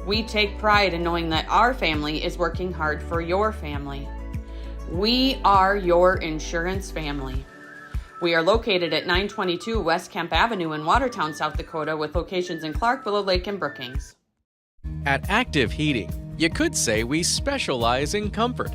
We take pride in knowing that our family is working hard for your family. We are your insurance family. We are located at 922 West Kemp Avenue in Watertown, South Dakota, with locations in Clark, Willow Lake, and Brookings. At Active Heating, you could say we specialize in comfort,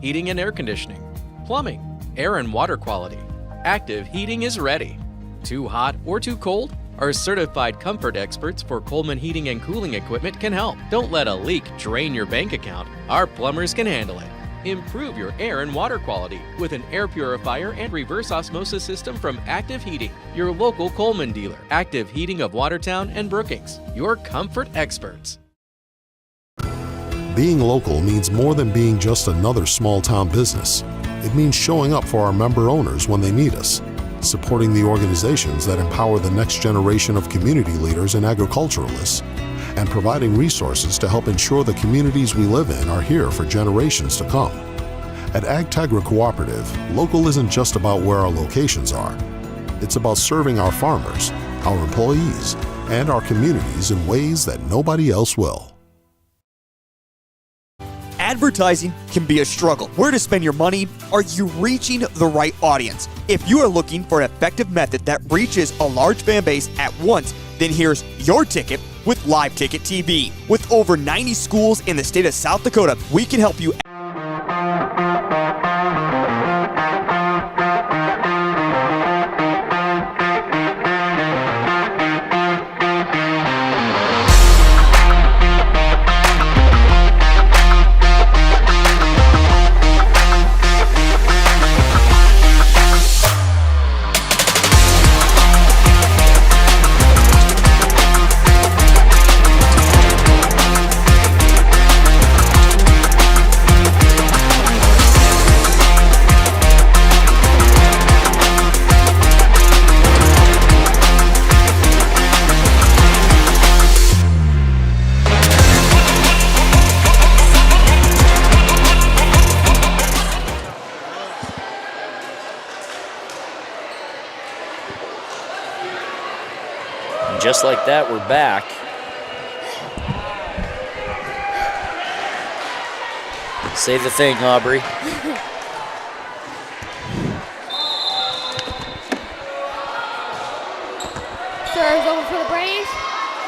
heating and air conditioning, plumbing, air and water quality. Active Heating is ready. Too hot or too cold? Our certified comfort experts for Coleman Heating and Cooling Equipment can help. Don't let a leak drain your bank account. Our plumbers can handle it. Improve your air and water quality with an air purifier and reverse osmosis system from Active Heating, your local Coleman dealer. Active Heating of Watertown and Brookings, your comfort experts. Being local means more than being just another small-town business. It means showing up for our member owners when they need us, supporting the organizations that empower the next generation of community leaders and agriculturalists, and providing resources to help ensure the communities we live in are here for generations to come. At AgTegra Cooperative, local isn't just about where our locations are. It's about serving our farmers, our employees, and our communities in ways that nobody else will. Advertising can be a struggle. Where to spend your money? Are you reaching the right audience? If you are looking for an effective method that reaches a large fan base at once, Then here's your ticket with Live Ticket TV. With over 90 schools in the state of South Dakota, we can help you. Just like that, we're back. Say the thing, Aubrey. Serves over for the Braves.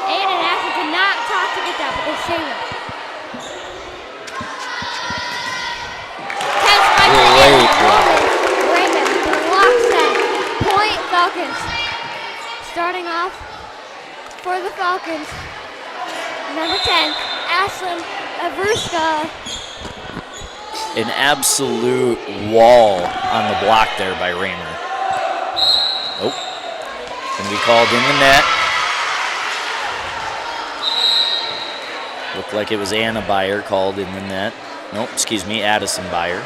And it actually could not talk to get that, but they save it. Raymond blocks that. Point Falcons. Starting off for the Falcons, number 10, Ashlyn Avruska. An absolute wall on the block there by Raymer. Oh, gonna be called in the net. Looked like it was Anna Byer called in the net. Nope, excuse me, Addison Byer.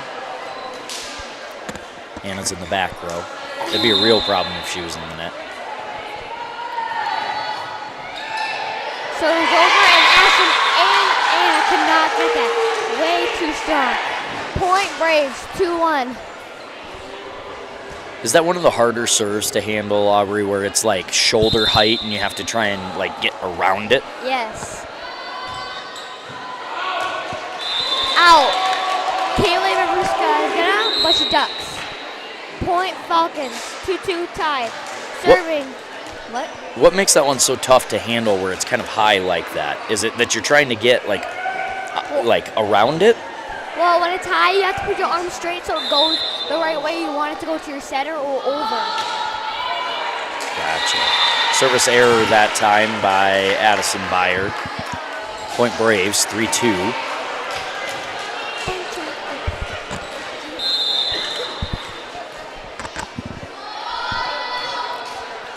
Anna's in the back row. That'd be a real problem if she was in the net. So it was over, and Ashton and Anna could not get that. Way too strong. Point Braves, 2-1. Is that one of the harder serves to handle, Aubrey, where it's like shoulder height and you have to try and like get around it? Yes. Out. Kaylee Avruska is gonna, but she ducks. Point Falcons, 2-2 tied. Serving. What makes that one so tough to handle where it's kind of high like that? Is it that you're trying to get like around it? Well, when it's high, you have to put your arms straight so it goes the right way you want it to go to your setter or over. Gotcha. Service error that time by Addison Byer. Point Braves, 3-2.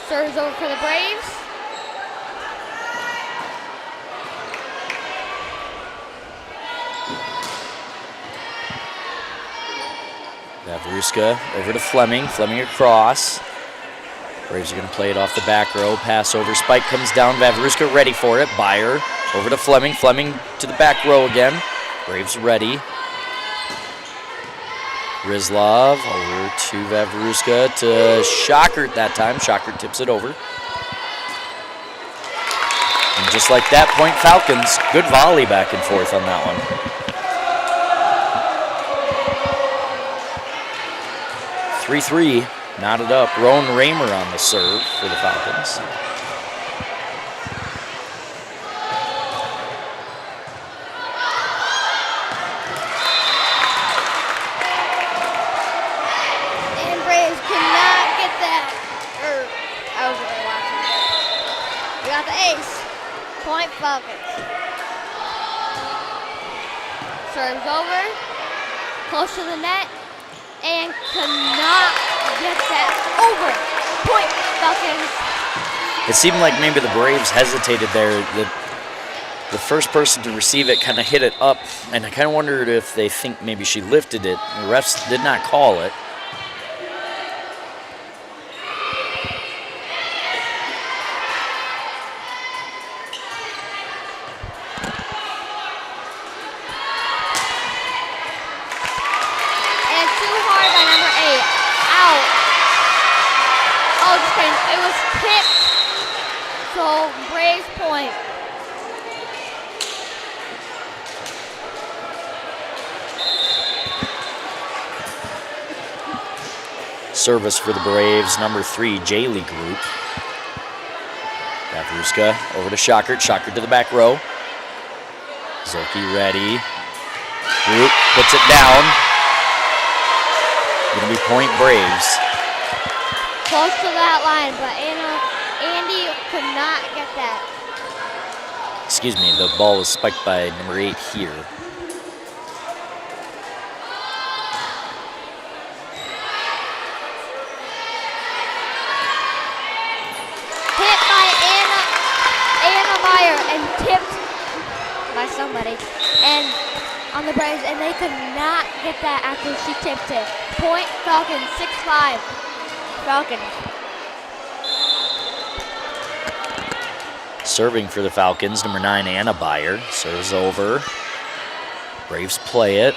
Serves over for the Braves. Avruska over to Fleming. Fleming across. Braves are going to play it off the back row. Pass over. Spike comes down. Avruska ready for it. Byer over to Fleming. Fleming to the back row again. Braves ready. Rizlov over to Avruska to Shockert that time. Shockert tips it over. And just like that, point Falcons. Good volley back and forth on that one. (3-3), knotted up. Roan Raymer on the serve for the Falcons. And Braves cannot get that. I was really watching it. We got the ace. Point Falcons. Serves over. Close to the net. And cannot get that over. Point Falcons. It seemed like maybe the Braves hesitated there. The first person to receive it kind of hit it up, and I kind of wondered if they think maybe she lifted it. The refs did not call it. Service for the Braves, number 3, Jaylee Group. Pavruska over to Shockert. Shockert to the back row. Zolke ready. Group puts it down. Going to be point Braves. Close to that line, but Andy could not get that. Excuse me, the ball was spiked by number 8 here. Hit by Anna Meyer and tipped by somebody. And on the Braves, and they could not get that after she tipped it. Point Falcons, 6-5. Falcons. Serving for the Falcons, number 9, Anna Beyer. Serves over. Braves play it.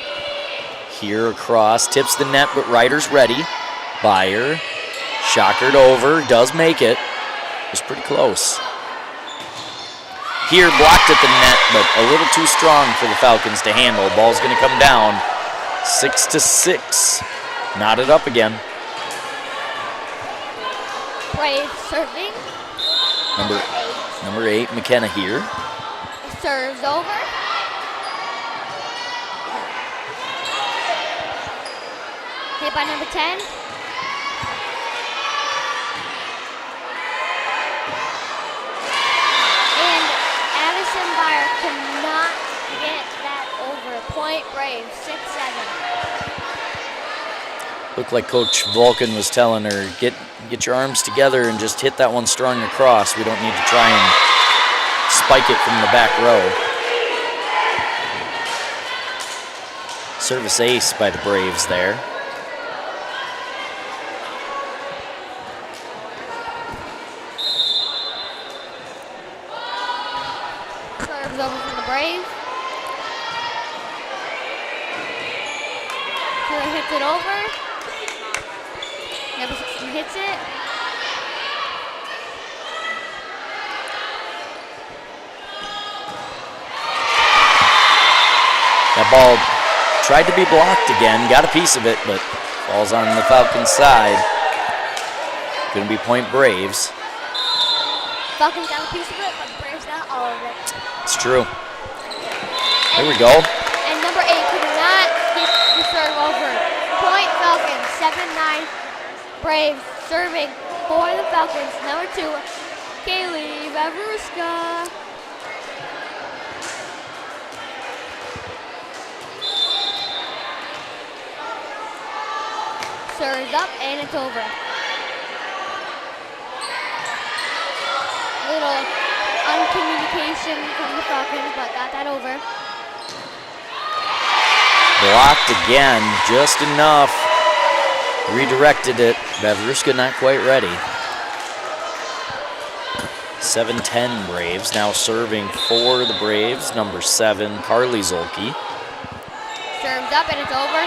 Here across, tips the net, but Ryder's ready. Beyer, Shockert over, does make it. It was pretty close. Here, blocked at the net, but a little too strong for the Falcons to handle. Ball's going to come down. 6-6. Knotted up again. Braves serving. Number 8, McKenna here. Serves over. Hit by number 10. And Addison Beyer cannot get that over. Point Braves, 6-7. Looked like Coach Vulcan was telling her, get your arms together and just hit that one strong across. We don't need to try and spike it from the back row. Service ace by the Braves there. Serves over for the Braves. Taylor hits it over. Number 16 hits it. That ball tried to be blocked again, got a piece of it, but falls on the Falcons' side. Going to be point Braves. Falcons got a piece of it, but the Braves got all of it. It's true. There we go. And number 8 could not get the serve over. Point Falcons, 7-9. Braves serving for the Falcons. Number 2, Kaylee Vavruska. Serves up and it's over. Little uncommunication from the Falcons, but got that over. Blocked again, just enough. Redirected it. Vavruska not quite ready. 7-10 Braves. Now serving for the Braves, number 7, Carly Zolke. Serves up and it's over.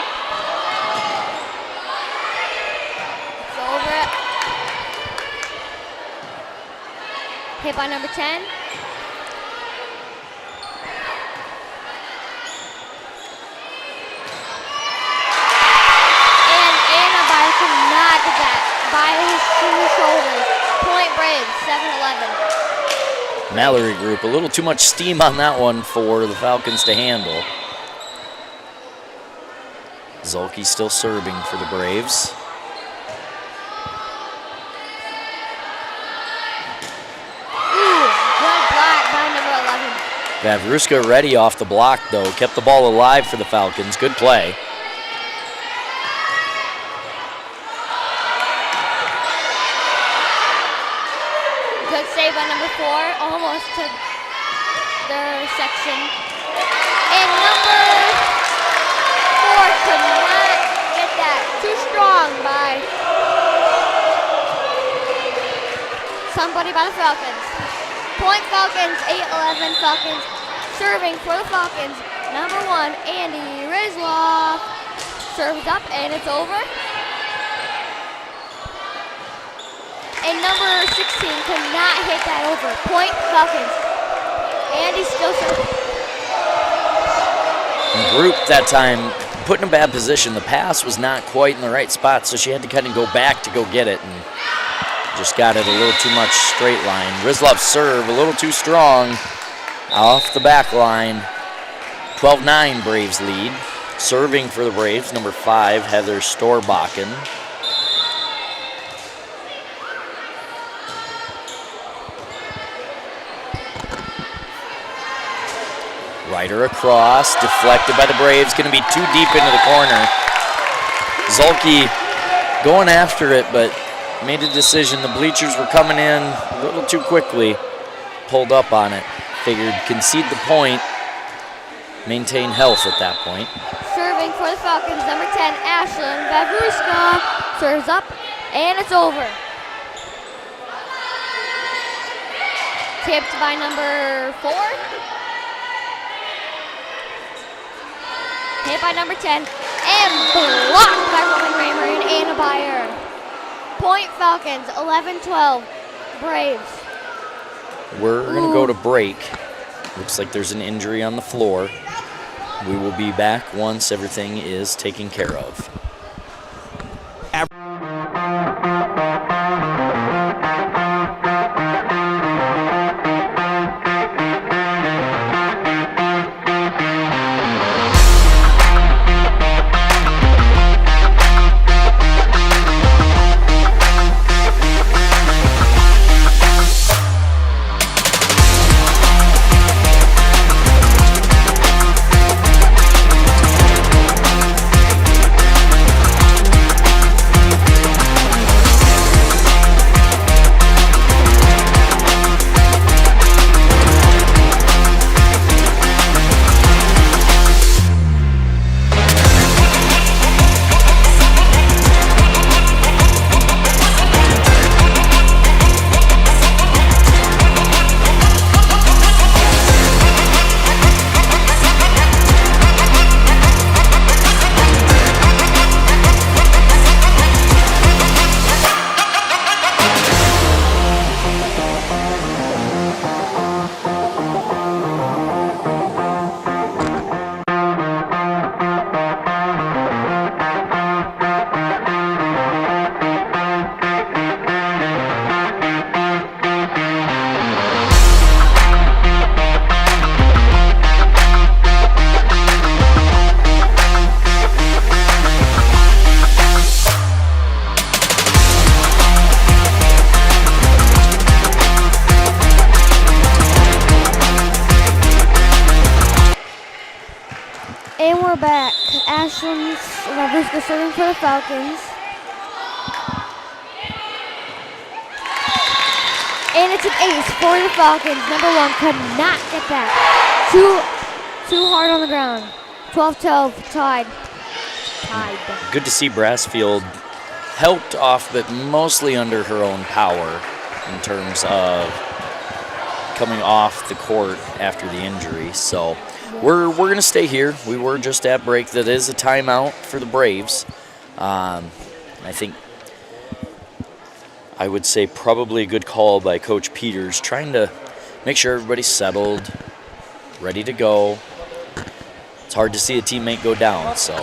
It's over. Hit by number 10. Not that by his shoulders. Point Braves, 7-11. Mallory Group, a little too much steam on that one for the Falcons to handle. Zolke still serving for the Braves. Ooh, good block by number 11. Vavruska ready off the block, though. Kept the ball alive for the Falcons. Good play. Good save by number 4, almost to their section. And number 4 could not get that. Too strong by somebody by the Falcons. Point Falcons, 8-11 Falcons. Serving for the Falcons, number 1, Andy Rizloff. Serves up and it's over. And number 16 could not hit that over. Point Falcons. Andy's still serving. Group that time put in a bad position. The pass was not quite in the right spot, so she had to kind of go back to go get it. And Just got it a little too much straight line. Rizlov's serve a little too strong off the back line. 12-9 Braves lead. Serving for the Braves, number 5, Heather Storbakken. Rider across, deflected by the Braves, going to be too deep into the corner. Zulke going after it, but made a decision. The bleachers were coming in a little too quickly. Pulled up on it. Figured concede the point, maintain health at that point. Serving for the Falcons, number 10, Ashlyn Vavruska. Serves up, and it's over. Tipped by number 4. Hit by number 10, and blocked by Roman Kramer and Anna Beyer. Point Falcons, 11-12 Braves. We're going to go to break. Looks like there's an injury on the floor. We will be back once everything is taken care of. Vavruska serving for the Falcons. And it's an ace for the Falcons. Number 1 could not get that. Too hard on the ground. 12-12, tied. Good to see Brassfield helped off, but mostly under her own power in terms of coming off the court after the injury. So we're going to stay here. We were just at break. That is a timeout for the Braves. I think I would say probably a good call by Coach Peters, trying to make sure everybody's settled, ready to go. It's hard to see a teammate go down, so.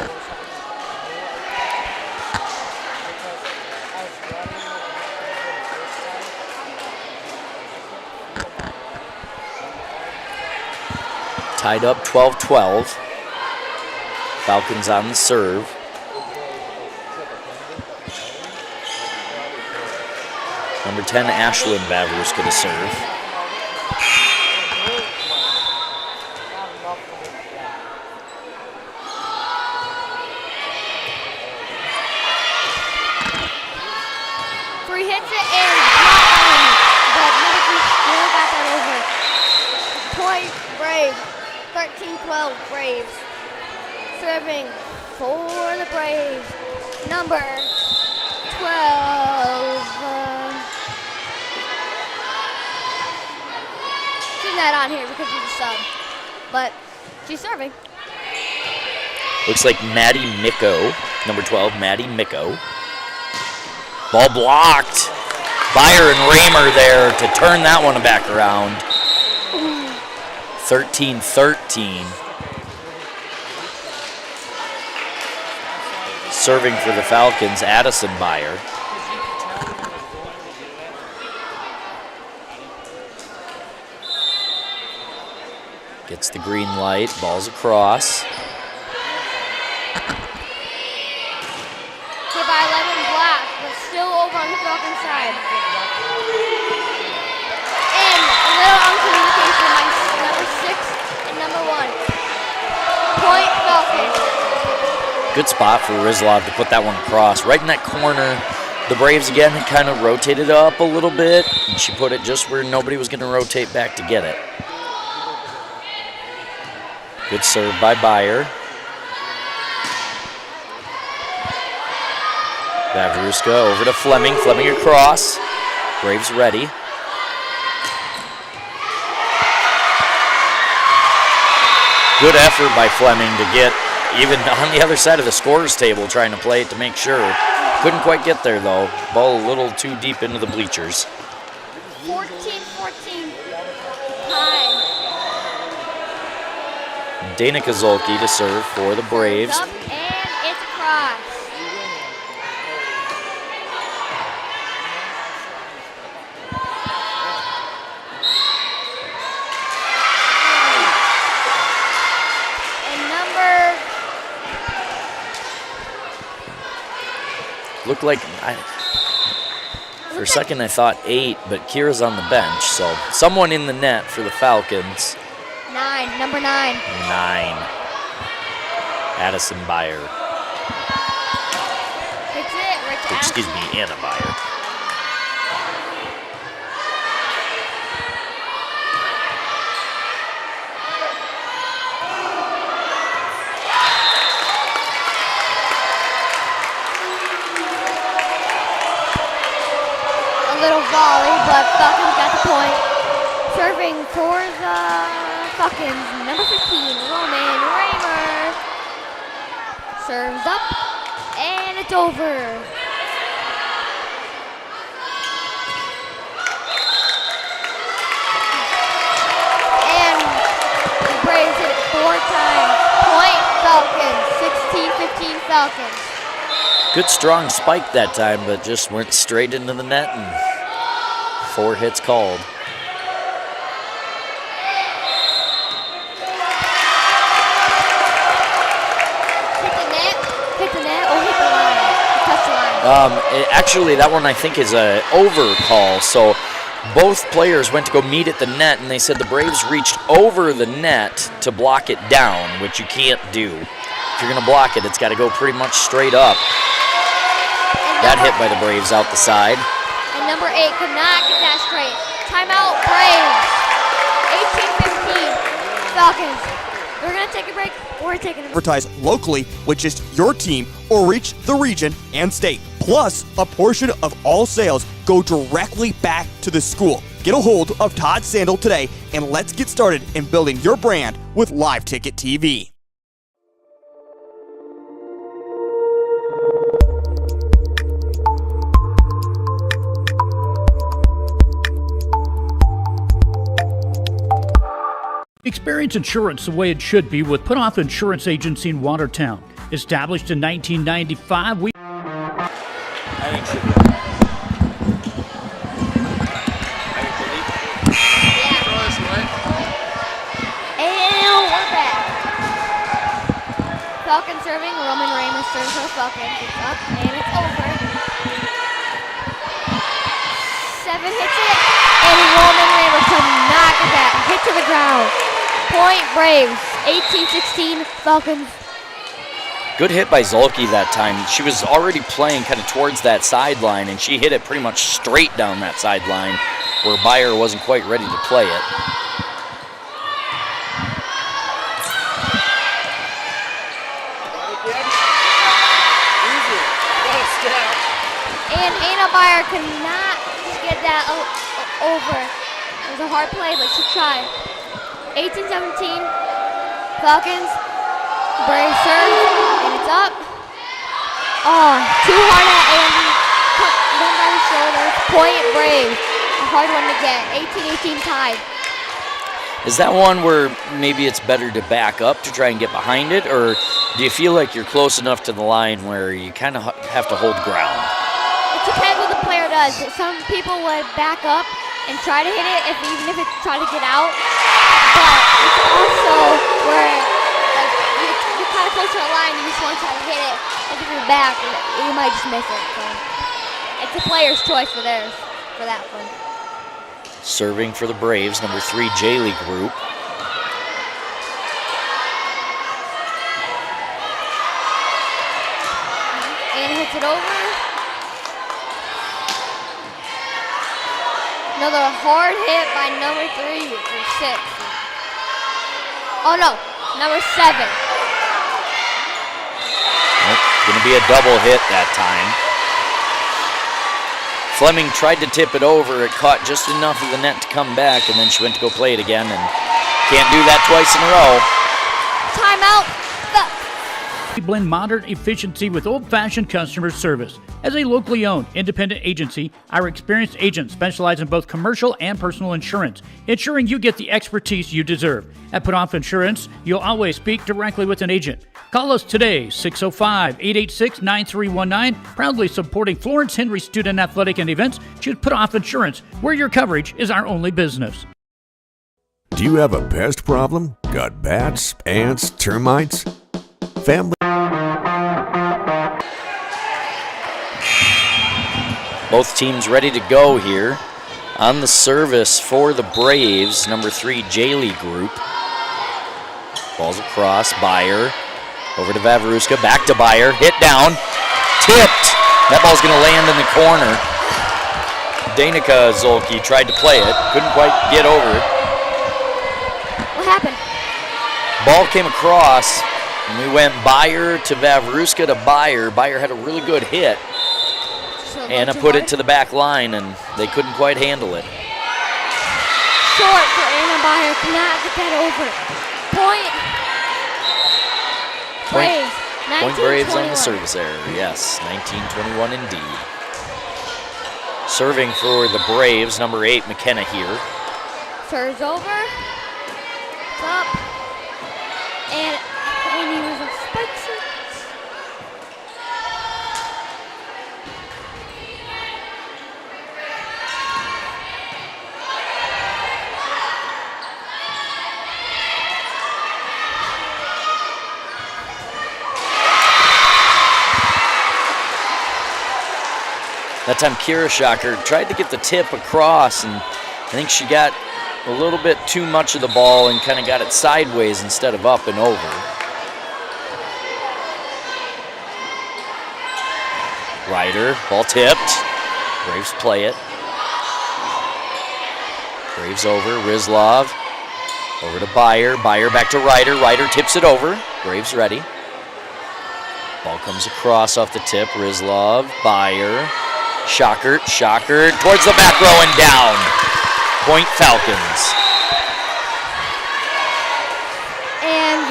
Tied up 12-12. Falcons on the serve. Number 10, Ashlyn Vavruska to serve. Free hits it and but Medici still got that over. Point Braves, 13-12 Braves. Serving for the Braves, number 12. She's not on here because she's a sub, but she's serving. Looks like Maddie Micko, number 12, Maddie Micko. Ball blocked. Beyer and Raymer there to turn that one back around. 13-13. Serving for the Falcons, Addison Beyer. Gets the green light, ball's across. Hit by 11 block, but still over on the Falcons side. And a little uncommunication by number 6 and number 1. Point Falcons. Good spot for Rizlov to put that one across. Right in that corner. The Braves again kind of rotated up a little bit, and she put it just where nobody was going to rotate back to get it. Good serve by Byer. Vavruska over to Fleming. Fleming across. Braves ready. Good effort by Fleming to get even on the other side of the scorer's table trying to play it to make sure. Couldn't quite get there though. Ball a little too deep into the bleachers. 14-14 time. Dana Kozolki to serve for the Braves. Up and it's across. Looked like, for a second I thought 8, but Kira's on the bench, so someone in the net for the Falcons. 9, number 9. 9. Addison Byer. Hits it, right to Excuse me, Anna Byer. Little volley, but Falcons got the point. Serving for the Falcons, number 15, Roman Raymer. Serves up, and it's over. And the Braves hit it 4 times. Point Falcons, 16-15 Falcons. Good strong spike that time, but just went straight into the net and 4 hits called. Hit the net, or hit the line, touch the line. Actually, that one I think is a over call. So both players went to go meet at the net, and they said the Braves reached over the net to block it down, which you can't do. If you're going to block it, it's got to go pretty much straight up. That hit by the Braves out the side. And number 8 could not get that straight. Timeout, Braves. 18-15, Falcons. We're going to take a break. We're taking a break. Advertise locally with just your team or reach the region and state. Plus, a portion of all sales go directly back to the school. Get a hold of Todd Sandel today and let's get started in building your brand with Live Ticket TV. Experience insurance the way it should be with Putoff Insurance Agency in Watertown. Established in 1995, we... And we're back. Falcon serving. Roman Raymer serves for the Falcons. It's up and it's over. 7 hits it. And Roman Raymer could not get that. Hit to the ground. Point Braves. 18-16 Falcons. Good hit by Zolke that time. She was already playing kind of towards that sideline, and she hit it pretty much straight down that sideline where Byer wasn't quite ready to play it. And Anna Byer could not get that over. It was a hard play, but she tried. 18-17 Falcons. Braves serve, and it's up. Oh, too hard at Andy. One by the shoulder. Point Braves. A hard one to get. 18-18 tied. Is that one where maybe it's better to back up to try and get behind it, or do you feel like you're close enough to the line where you kind of have to hold ground? It depends what the player does. Some people would back up and try to hit it, even if it's trying to get out. But it's also close to the line, you just want to try to hit it. If you're back, you might just miss it. So it's a player's choice for that one. Serving for the Braves, number 3 J-League group. And hits it over. Another hard hit by number 3 or 6. Oh no, number 7. Nope, gonna be a double hit that time. Fleming tried to tip it over. It caught just enough of the net to come back, and then she went to go play it again, and can't do that twice in a row. Timeout. We blend modern efficiency with old-fashioned customer service. As a locally owned, independent agency, our experienced agents specialize in both commercial and personal insurance, ensuring you get the expertise you deserve. At Put Off Insurance, you'll always speak directly with an agent. Call us today, 605-886-9319. Proudly supporting Florence Henry Student Athletic and Events. Choose Put Off Insurance, where your coverage is our only business. Do you have a pest problem? Got bats, ants, termites? Family. Both teams ready to go here. On the service for the Braves, number 3 J-League group. Ball's across, Byer. Over to Vavruska, back to Byer, hit down, tipped. That ball's gonna land in the corner. Danica Zolke tried to play it, couldn't quite get over it. What happened? Ball came across, and we went Byer to Vavruska to Byer. Byer had a really good hit. Anna put it to the back line, and they couldn't quite handle it. Short for Anna Byer, cannot get that over. Point Braves. Point Braves on the service error, yes, 19-21 indeed. Serving for the Braves, number 8 McKenna here. Serves over. It's up. And he was a spikes it. That time Kira Shocker tried to get the tip across, and I think she got a little bit too much of the ball and kind of got it sideways instead of up and over. Ryder, ball tipped. Braves play it. Braves over, Rizlov. Over to Byer. Byer back to Ryder. Ryder tips it over. Braves ready. Ball comes across off the tip. Rizlov, Byer. Shocker towards the back row and down. Point Falcons. And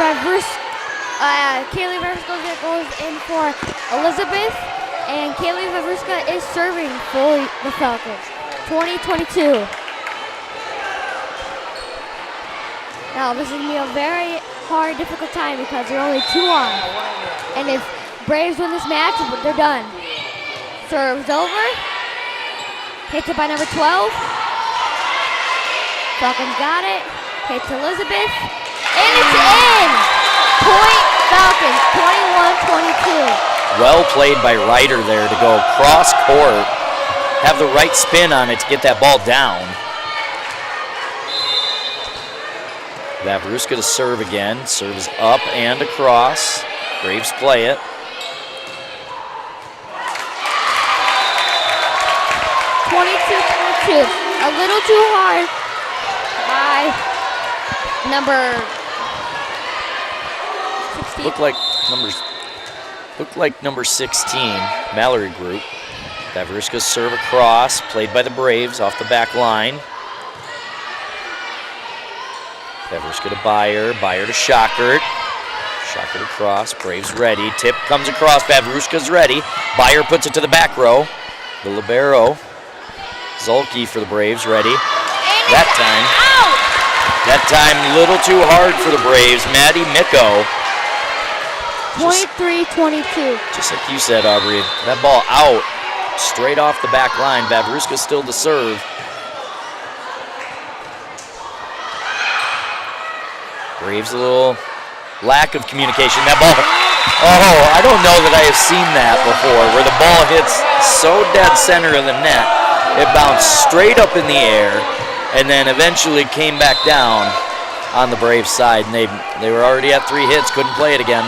Kaylee Vavruska goes in for Elizabeth, and Kaylee Vavruska is serving for the Falcons. 20-22. Now this is going to be a very hard, difficult time because they're only 2 on. And if Braves win this match, they're done. Serves over. Hits it by number 12. Falcons got it. Hits Elizabeth. And it's in! Point Falcons, 21-22. Well played by Ryder there to go cross court. Have the right spin on it to get that ball down. Vavruska to serve again. Serves up and across. Braves play it. 22-22. A little too hard by number 16. Looked like number 16, Mallory Group. Vavruska's serve across, played by the Braves off the back line. Vavruska to Byer, Byer to Shockert. Shockert across, Braves ready. Tip comes across, Vavruska's ready. Byer puts it to the back row. The libero. Zolke for the Braves, ready. That time, little too hard for the Braves. Maddie Micko. 23-22. Just like you said, Aubrey, that ball out, straight off the back line. Vavruska still to serve. Braves a little lack of communication. That ball, I don't know that I have seen that before, where the ball hits so dead center of the net, it bounced straight up in the air, and then eventually came back down on the Braves side, and they were already at 3 hits, couldn't play it again.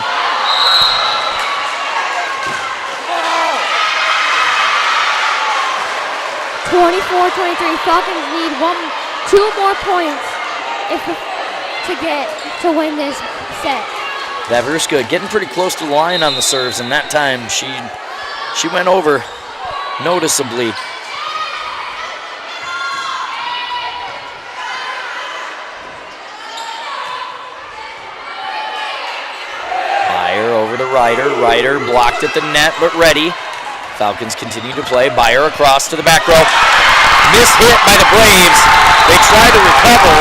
(24-23). Falcons need 2 more points to win this set. Vavruska getting pretty close to the line on the serves, and that time she went over noticeably. Beyer over to Ryder. Ryder blocked at the net, but ready. Falcons continue to play. Beyer across to the back row. Missed hit by the Braves. They try to recover.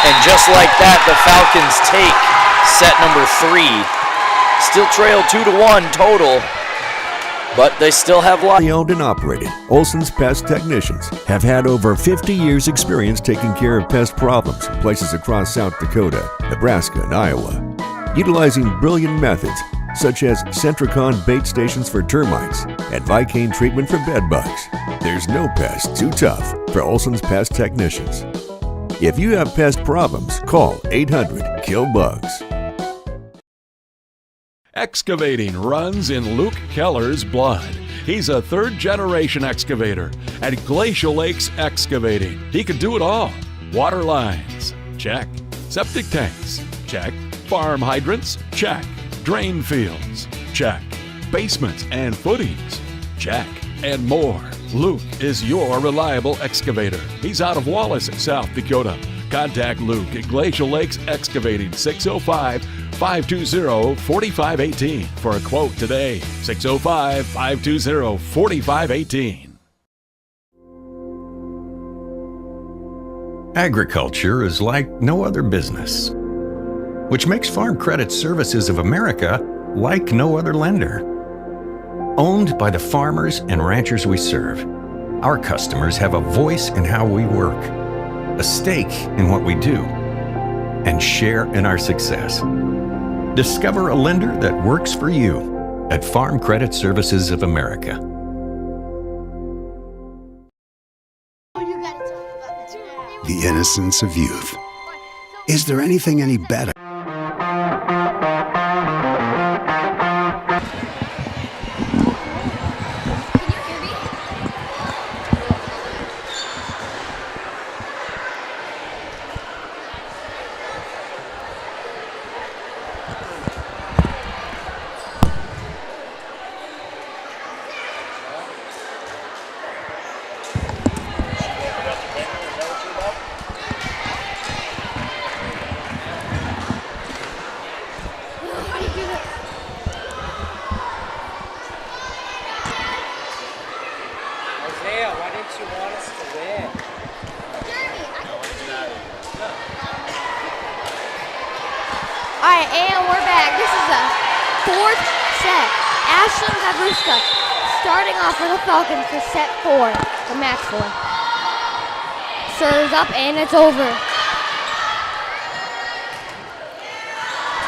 And just like that, the Falcons take set number 3. Still trail 2-1 total, but they still have lots. Owned and operated, Olson's Pest Technicians have had over 50 years experience taking care of pest problems in places across South Dakota, Nebraska, and Iowa. Utilizing brilliant methods such as Centricon bait stations for termites and Vicane treatment for bed bugs. There's no pest too tough for Olson's Pest Technicians. If you have pest problems, call 800-KILL-BUGS. Excavating runs in Luke Keller's blood. He's a 3rd-generation excavator at Glacial Lakes Excavating. He can do it all. Water lines, check. Septic tanks, check. Farm hydrants, check. Drain fields, check. Basements and footings, check. And more. Luke is your reliable excavator. He's out of Wallace, South Dakota. Contact Luke at Glacial Lakes Excavating, 605-520-4518 for a quote today. 605-520-4518. Agriculture is like no other business, which makes Farm Credit Services of America like no other lender. Owned by the farmers and ranchers we serve, our customers have a voice in how we work, a stake in what we do, and share in our success. Discover a lender that works for you at Farm Credit Services of America. The innocence of youth. Is there anything any better? Alright, and we're back. This is the 4th set. Ashlyn Vavruska starting off for the Falcons for set 4, the match 4. Serves up and it's over.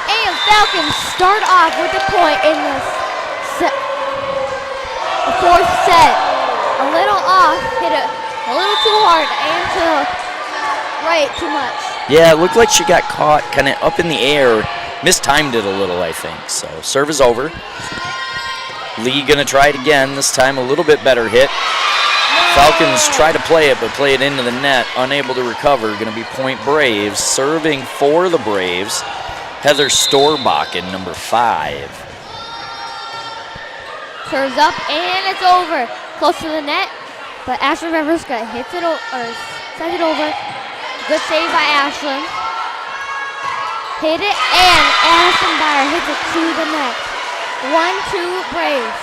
And Falcons start off with a point in this set, the 4th set. A little off, hit it a little too hard and to right too much. Yeah, it looked like she got caught kind of up in the air. Mistimed it a little, I think. So serve is over. Lee gonna try it again. This time a little bit better hit. Falcons try to play it, but play it into the net. Unable to recover. Gonna be point Braves. Serving for the Braves, Heather Storbakken, number 5. Serves up and it's over. Close to the net, but Ashlyn Vavruska hits it or sends it over. Good save by Ashlyn. Hit it, and Addison Beyer hits it to the net. 1-2 Braves.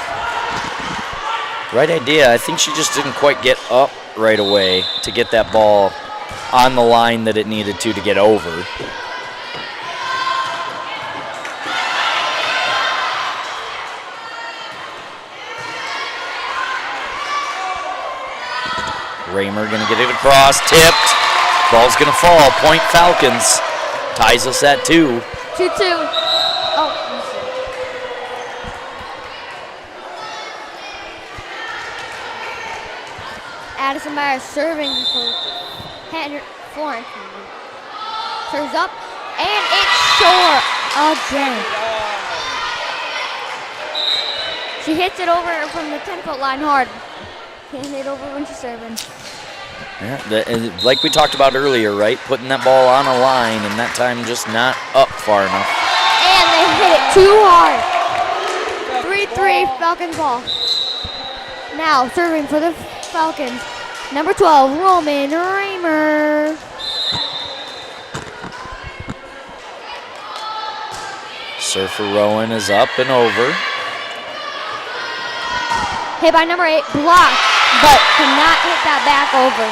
Right idea. I think she just didn't quite get up right away to get that ball on the line that it needed to get over. Raymer gonna get it across, tipped. Ball's gonna fall, point Falcons. ties us at 2. 2-2. Oh, Addison Meyer serving for Florence. Serves up, and it's short again. She hits it over from the 10-foot line hard. Can't hit over when she's serving. Yeah, like we talked about earlier, right? Putting that ball on a line, and that time just not up far enough. And they hit it too hard. 3-3 Falcons ball. Now serving for the Falcons, number 12, Roman Raymer. Serve for Rowan is up and over. Hit by number 8, blocked, but cannot hit that back over.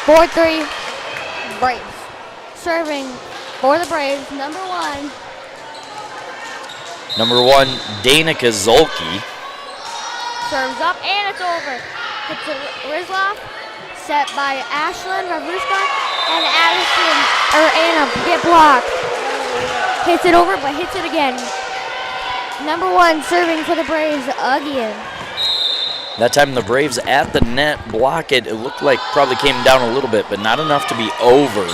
4-3 Braves. Serving for the Braves, number 1. Number 1, Danica Zolke. Serves up, and it's over. Hits to Rizloff, set by Ashlyn Vavruska, and Addison, Anna get blocked. Hits it over, but hits it again. Number 1 serving for the Braves again. That time the Braves at the net block it. It looked like probably came down a little bit, but not enough to be over,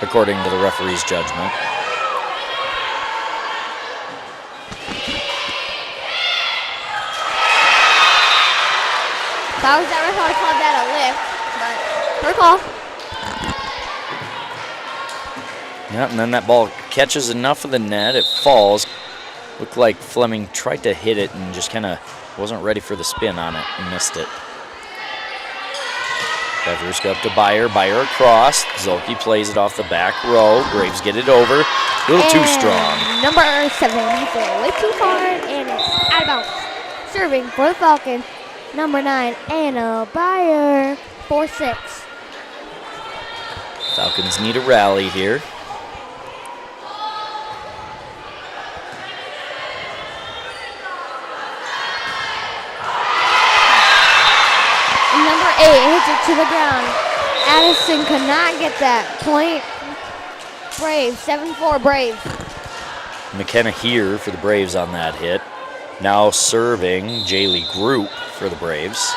according to the referee's judgment. If I was that ref, I would have called that a lift, but her call. Yeah, and then that ball catches enough of the net, it falls. Looked like Fleming tried to hit it and just kind of wasn't ready for the spin on it and missed it. Vavruska up to Byer, Byer across. Zolke plays it off the back row. Braves get it over. A little too strong. Number 7, way too far, and it's out of bounds. Serving for the Falcons, number 9, Anna Byer, 4-6. Falcons need a rally here. Number 8 hits it to the ground. Addison could not get that point. Braves, 7-4 Braves. McKenna here for the Braves on that hit. Now serving Jaylee Group for the Braves.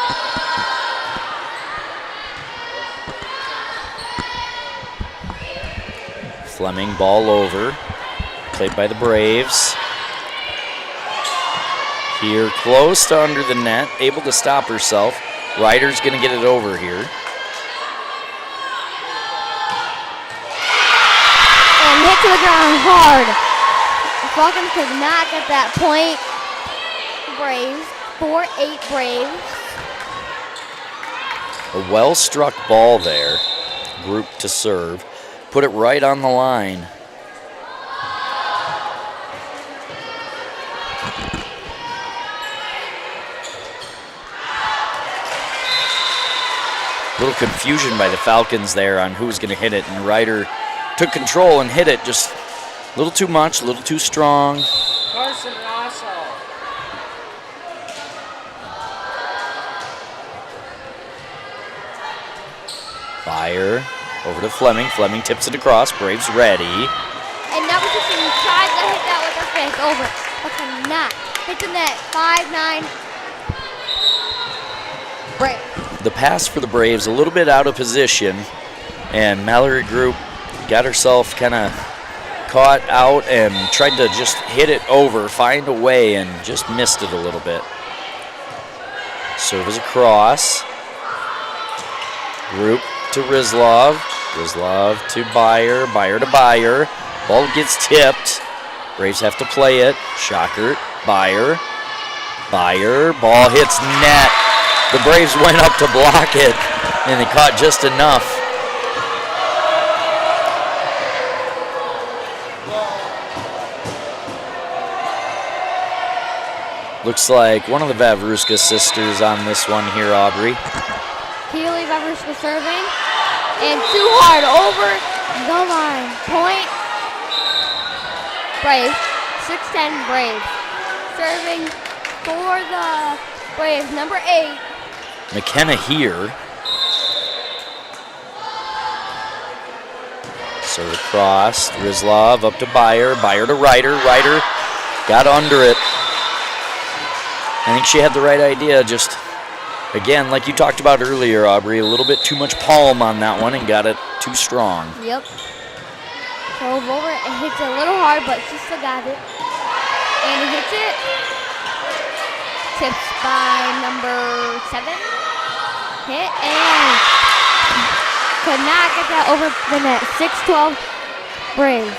Fleming ball over. Played by the Braves. Here close to under the net. Able to stop herself. Ryder's going to get it over here. And hit to the ground hard. The Falcons could not get that point. Braves, 4-8 Braves. A well-struck ball there. Group to serve. Put it right on the line. Little confusion by the Falcons there on who was going to hit it, and Ryder took control and hit it just a little too much, a little too strong. Carson Rosso. Byer over to Fleming. Fleming tips it across. Braves ready. And number 16 tried to hit that with her fist over, but cannot. Hit the net, 5-9 Braves. The pass for the Braves a little bit out of position, and Mallory Group got herself kind of caught out and tried to just hit it over, find a way, and just missed it a little bit. Serve is across. Group to Rizlov. Rizlov to Byer. Byer to Byer. Ball gets tipped. Braves have to play it. Shocker. Byer. Byer. Ball hits net. The Braves went up to block it, and they caught just enough. Looks like one of the Vavruska sisters on this one here, Aubrey. Keely Vavruska serving, and too hard over the line. Point. Braves, 6-10 Braves. Serving for the Braves, number 8. McKenna here. Serve across. Rizlov up to Byer. Byer to Ryder. Ryder got under it. I think she had the right idea. Just, again, like you talked about earlier, Aubrey, a little bit too much palm on that one and got it too strong. Yep. Drove over it. It hits it a little hard, but she still got it. And he hits it. Tips by number 7. Hit and could not get that over the net. 6-12 Braves.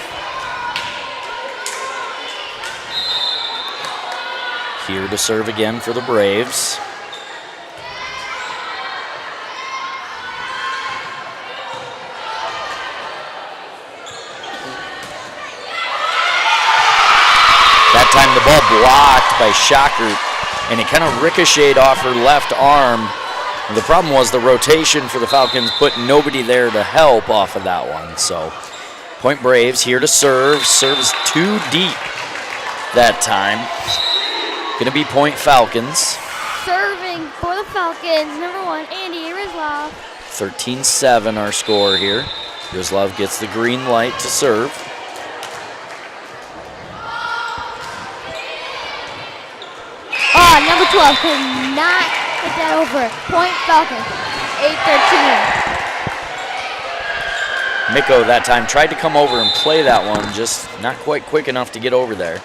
Here to serve again for the Braves. That time the ball blocked by Shocker, and it kind of ricocheted off her left arm. The problem was the rotation for the Falcons put nobody there to help off of that one. So, Point Braves here to serve. Serves too deep that time. Going to be Point Falcons. Serving for the Falcons, number 1, Andy Rizlov. 13-7 our score here. Rizlov gets the green light to serve. Oh, number 12 could not get that over. Point Falcons, 8-13. Mikko that time tried to come over and play that one, just not quite quick enough to get over there.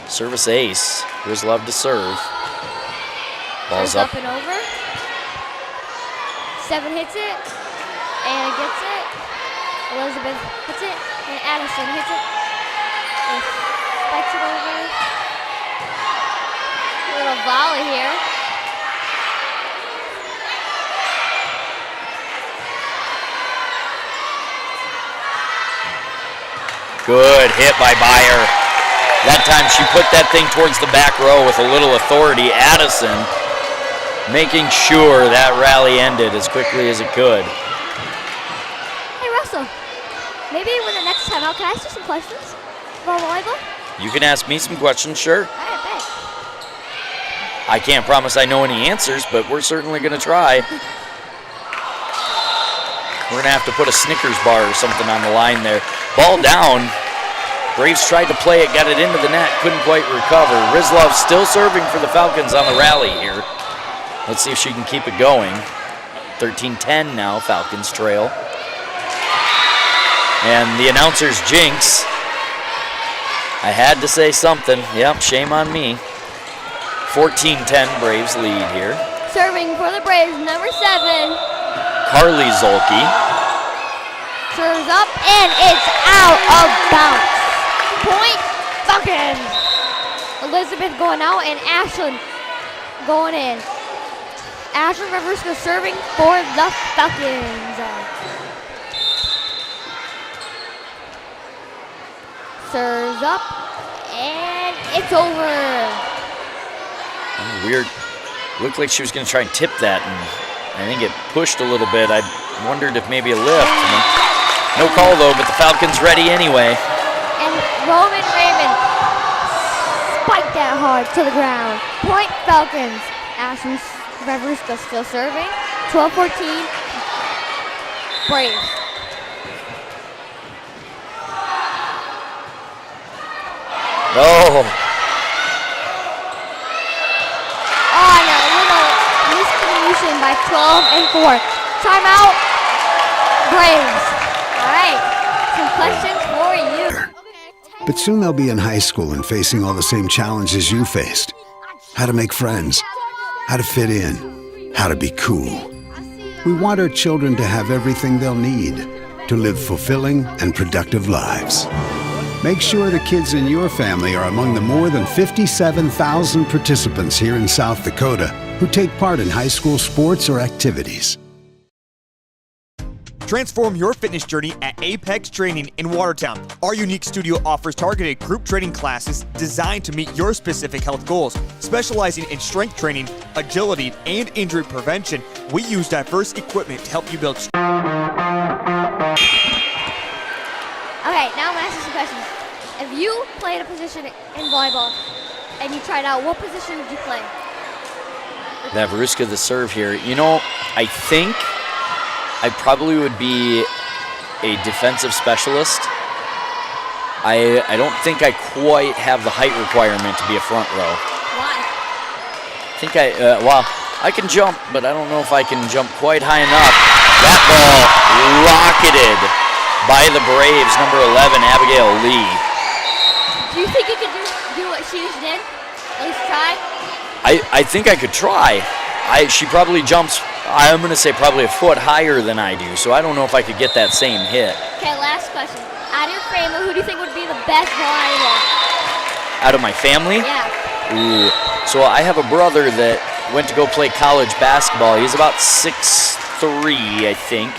Service ace. Rizlov to serve. Ball's up. And over. 7 hits it. And gets it. Elizabeth hits it. And Addison hits it. And spikes it over. A little volley here. Good hit by Byer. That time she put that thing towards the back row with a little authority. Addison making sure that rally ended as quickly as it could. Hey Russell, maybe when the next time out, can I ask you some questions about volleyball? You can ask me some questions, sure. All right, bet. I can't promise I know any answers, but we're certainly going to try. We're going to have to put a Snickers bar or something on the line there. Ball down. Braves tried to play it, got it into the net, couldn't quite recover. Rizlov still serving for the Falcons on the rally here. Let's see if she can keep it going. 13-10 now, Falcons trail. And the announcer's jinx. I had to say something. Yep, shame on me. 14-10 Braves lead here. Serving for the Braves, number 7. Carly Zolke. Serves up, and it's out of bounds. Point Falcons. Elizabeth going out, and Ashlyn going in. Ashlyn Reverska serving for the Falcons. Serves up, and it's over. Oh, weird. Looked like she was going to try and tip that, and I think it pushed a little bit. I wondered if maybe a lift. No call, though, but the Falcons ready anyway. And Roman Raymond spiked that hard to the ground. Point Falcons. Ashlyn Reverska still serving. 12-14. Braves. Oh. Oh, and a little miscommunication by 12-4. Timeout. Braves. All right. Some questions for you. But soon they'll be in high school and facing all the same challenges you faced. How to make friends, how to fit in, how to be cool. We want our children to have everything they'll need to live fulfilling and productive lives. Make sure the kids in your family are among the more than 57,000 participants here in South Dakota who take part in high school sports or activities. Transform your fitness journey at Apex Training in Watertown. Our unique studio offers targeted group training classes designed to meet your specific health goals. Specializing in strength training, agility, and injury prevention, we use diverse equipment to help you build. Okay, now I'm going to ask you some questions. If you played a position in volleyball and you tried out, what position would you play? Veruska the serve here. You know, I think I probably would be a defensive specialist. I don't think I quite have the height requirement to be a front row. Why? I think I can jump, but I don't know if I can jump quite high enough. That ball rocketed by the Braves, number 11, Abigail Lee. Do you think you could do what she just did? At least try? I think I could try. She probably jumps, I'm going to say probably a foot higher than I do, so I don't know if I could get that same hit. Okay, last question. Out of your family, who do you think would be the best volleyball? Out of my family? Yeah. Ooh. So I have a brother that went to go play college basketball. He's about 6'3", I think.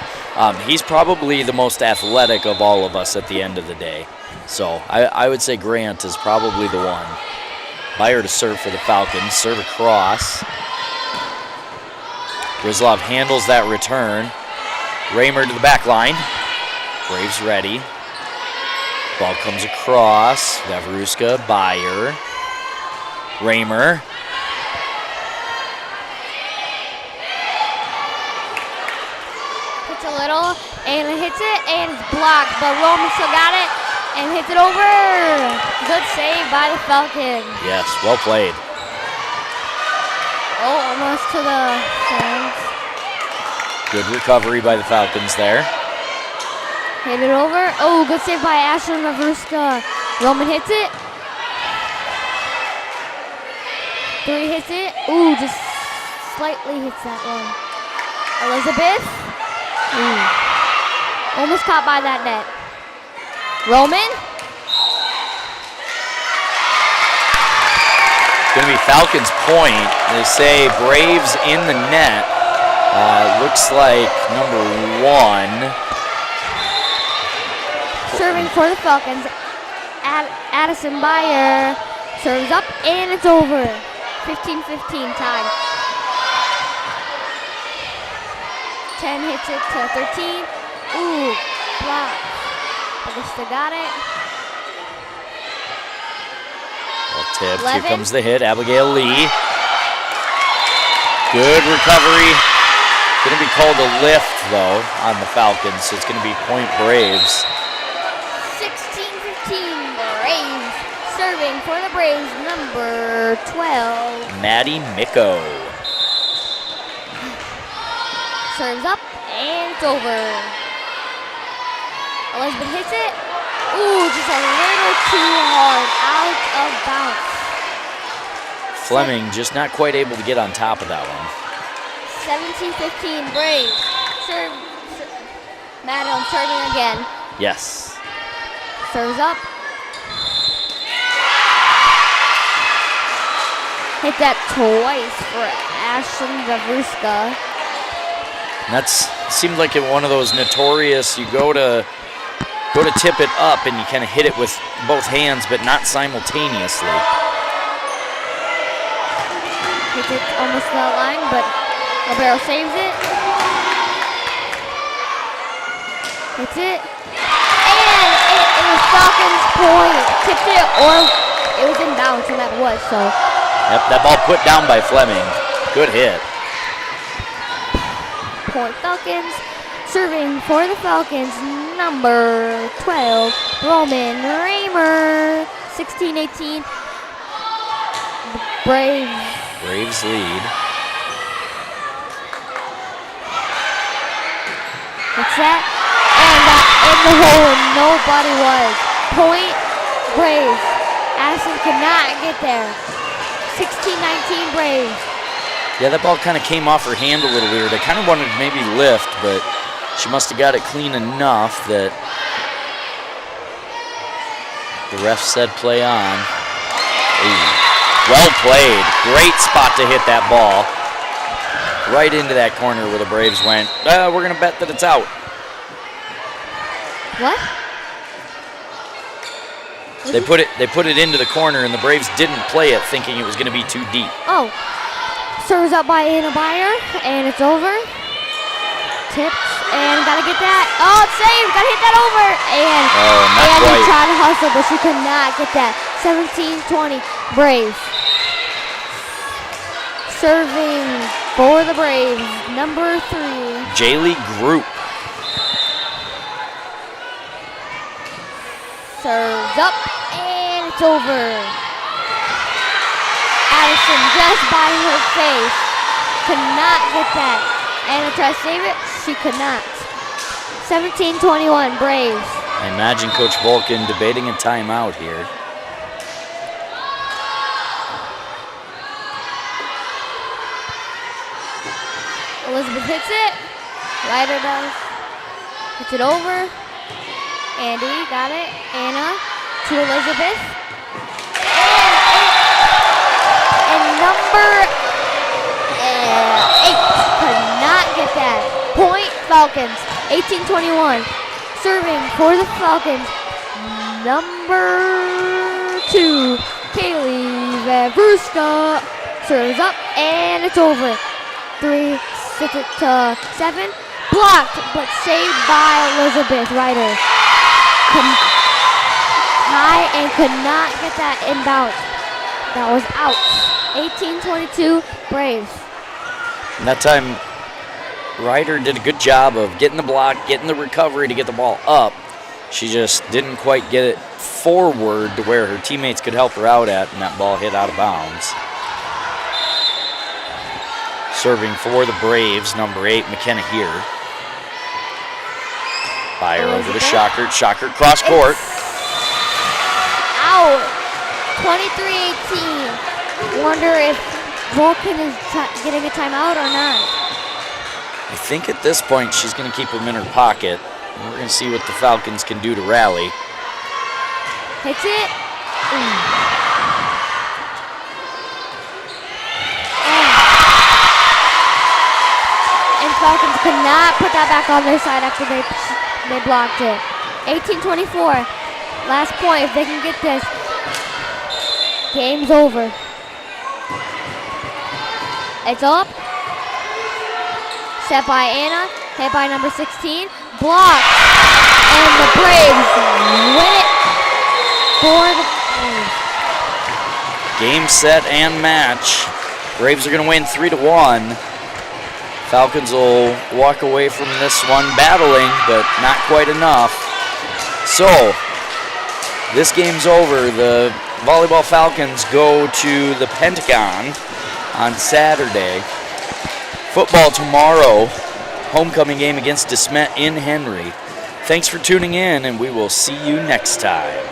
He's probably the most athletic of all of us at the end of the day. So I would say Grant is probably the one. Byer to serve for the Falcons. Serve across. Grizlov handles that return. Raymer to the back line. Braves ready. Ball comes across. Vavruska, Byer. Raymer. Hits a little, and it hits it, and it's blocked, but Roman still got it, and hits it over. Good save by the Falcons. Yes, well played. Oh, almost to the fence. Good recovery by the Falcons there. Hit it over. Oh, good save by Ashlyn Vavruska. Roman hits it. 3 hits it. Ooh, just slightly hits that one. Elizabeth. Ooh. Almost caught by that net. Roman. Going to be Falcons point. They say Braves in the net. Looks like number 1. Serving for the Falcons, Addison Byer serves up, and it's over. 15-15 time. 10 hits it to 13. Ooh, block. But they still got it. Well tipped. 11. Here comes the hit. Abigail Lee. Good recovery. Going to be called a lift, though, on the Falcons, so it's going to be point Braves. 16-15 Braves. Serving for the Braves, number 12. Maddie Micko. Serves up, and it's over. Elizabeth hits it. Ooh, just a little too hard. Out of bounds. Fleming just not quite able to get on top of that one. 17-15 Braves. Madeline serving again. Yes. Serves up. Hit that twice for Ashlyn Vavruska. That's seemed like one of those notorious, you go to tip it up and you kind of hit it with both hands but not simultaneously. Hits it almost to that line, but Libero saves it. Hits it. And it was Falcons point. Tipped it, or it was in bounds, and that was, so. Yep, that ball put down by Fleming. Good hit. Point Falcons. Serving for the Falcons, number 12, Roman Raymer. 16-18. Braves lead. What's that? And in the hole, and nobody was. Point Braves. Addison could not get there. 16-19 Braves. Yeah, that ball kind of came off her hand a little weird. I kind of wanted to maybe lift, but she must have got it clean enough that the ref said play on. Ooh. Well played. Great spot to hit that ball. Right into that corner where the Braves went, we're going to bet that it's out. What? They put it into the corner, and the Braves didn't play it thinking it was going to be too deep. Oh. Serves up by Anna Byer, and it's over. Tips, and gotta get that. Oh, it's saved. Gotta hit that over. And quite. He tried to hustle, but she could not get that. 17-20 Braves. Serving for the Braves, number 3. Jaylee Group. serves up, and it's over. Addison just by her face could not get that. Anna tried to save it, she could not. 17-21 Braves. I imagine Coach Vulcan debating a timeout here. Elizabeth hits it. Ryder does. Hits it over. Andy got it. Anna to Elizabeth. And number 8 could not get that. Point Falcons. 18-21. Serving for the Falcons. Number 2, Kaylee Vavruska serves up, and it's over. 3 to 7. Blocked, but saved by Elizabeth Ryder. High and could not get that inbound. That was out. 18-22 Braves. And that time, Ryder did a good job of getting the block, getting the recovery to get the ball up. She just didn't quite get it forward to where her teammates could help her out at, and that ball hit out of bounds. Serving for the Braves, number 8, McKenna here. Fire over to Shockert. Shockert cross court. Out. 23-18. Wonder if Vulcan is getting a timeout or not. I think at this point she's going to keep him in her pocket. And we're going to see what the Falcons can do to rally. Hits it. And Falcons could not put that back on their side after they blocked it. 18-24. Last point. If they can get this, game's over. It's up. Set by Anna. Hit by number 16. Blocked. And the Braves win it for the Braves. Game, set, and match. Braves are going to win 3-1. Falcons will walk away from this one battling, but not quite enough. So, this game's over. The volleyball Falcons go to the Pentagon on Saturday. Football tomorrow. Homecoming game against DeSmet in Henry. Thanks for tuning in, and we will see you next time.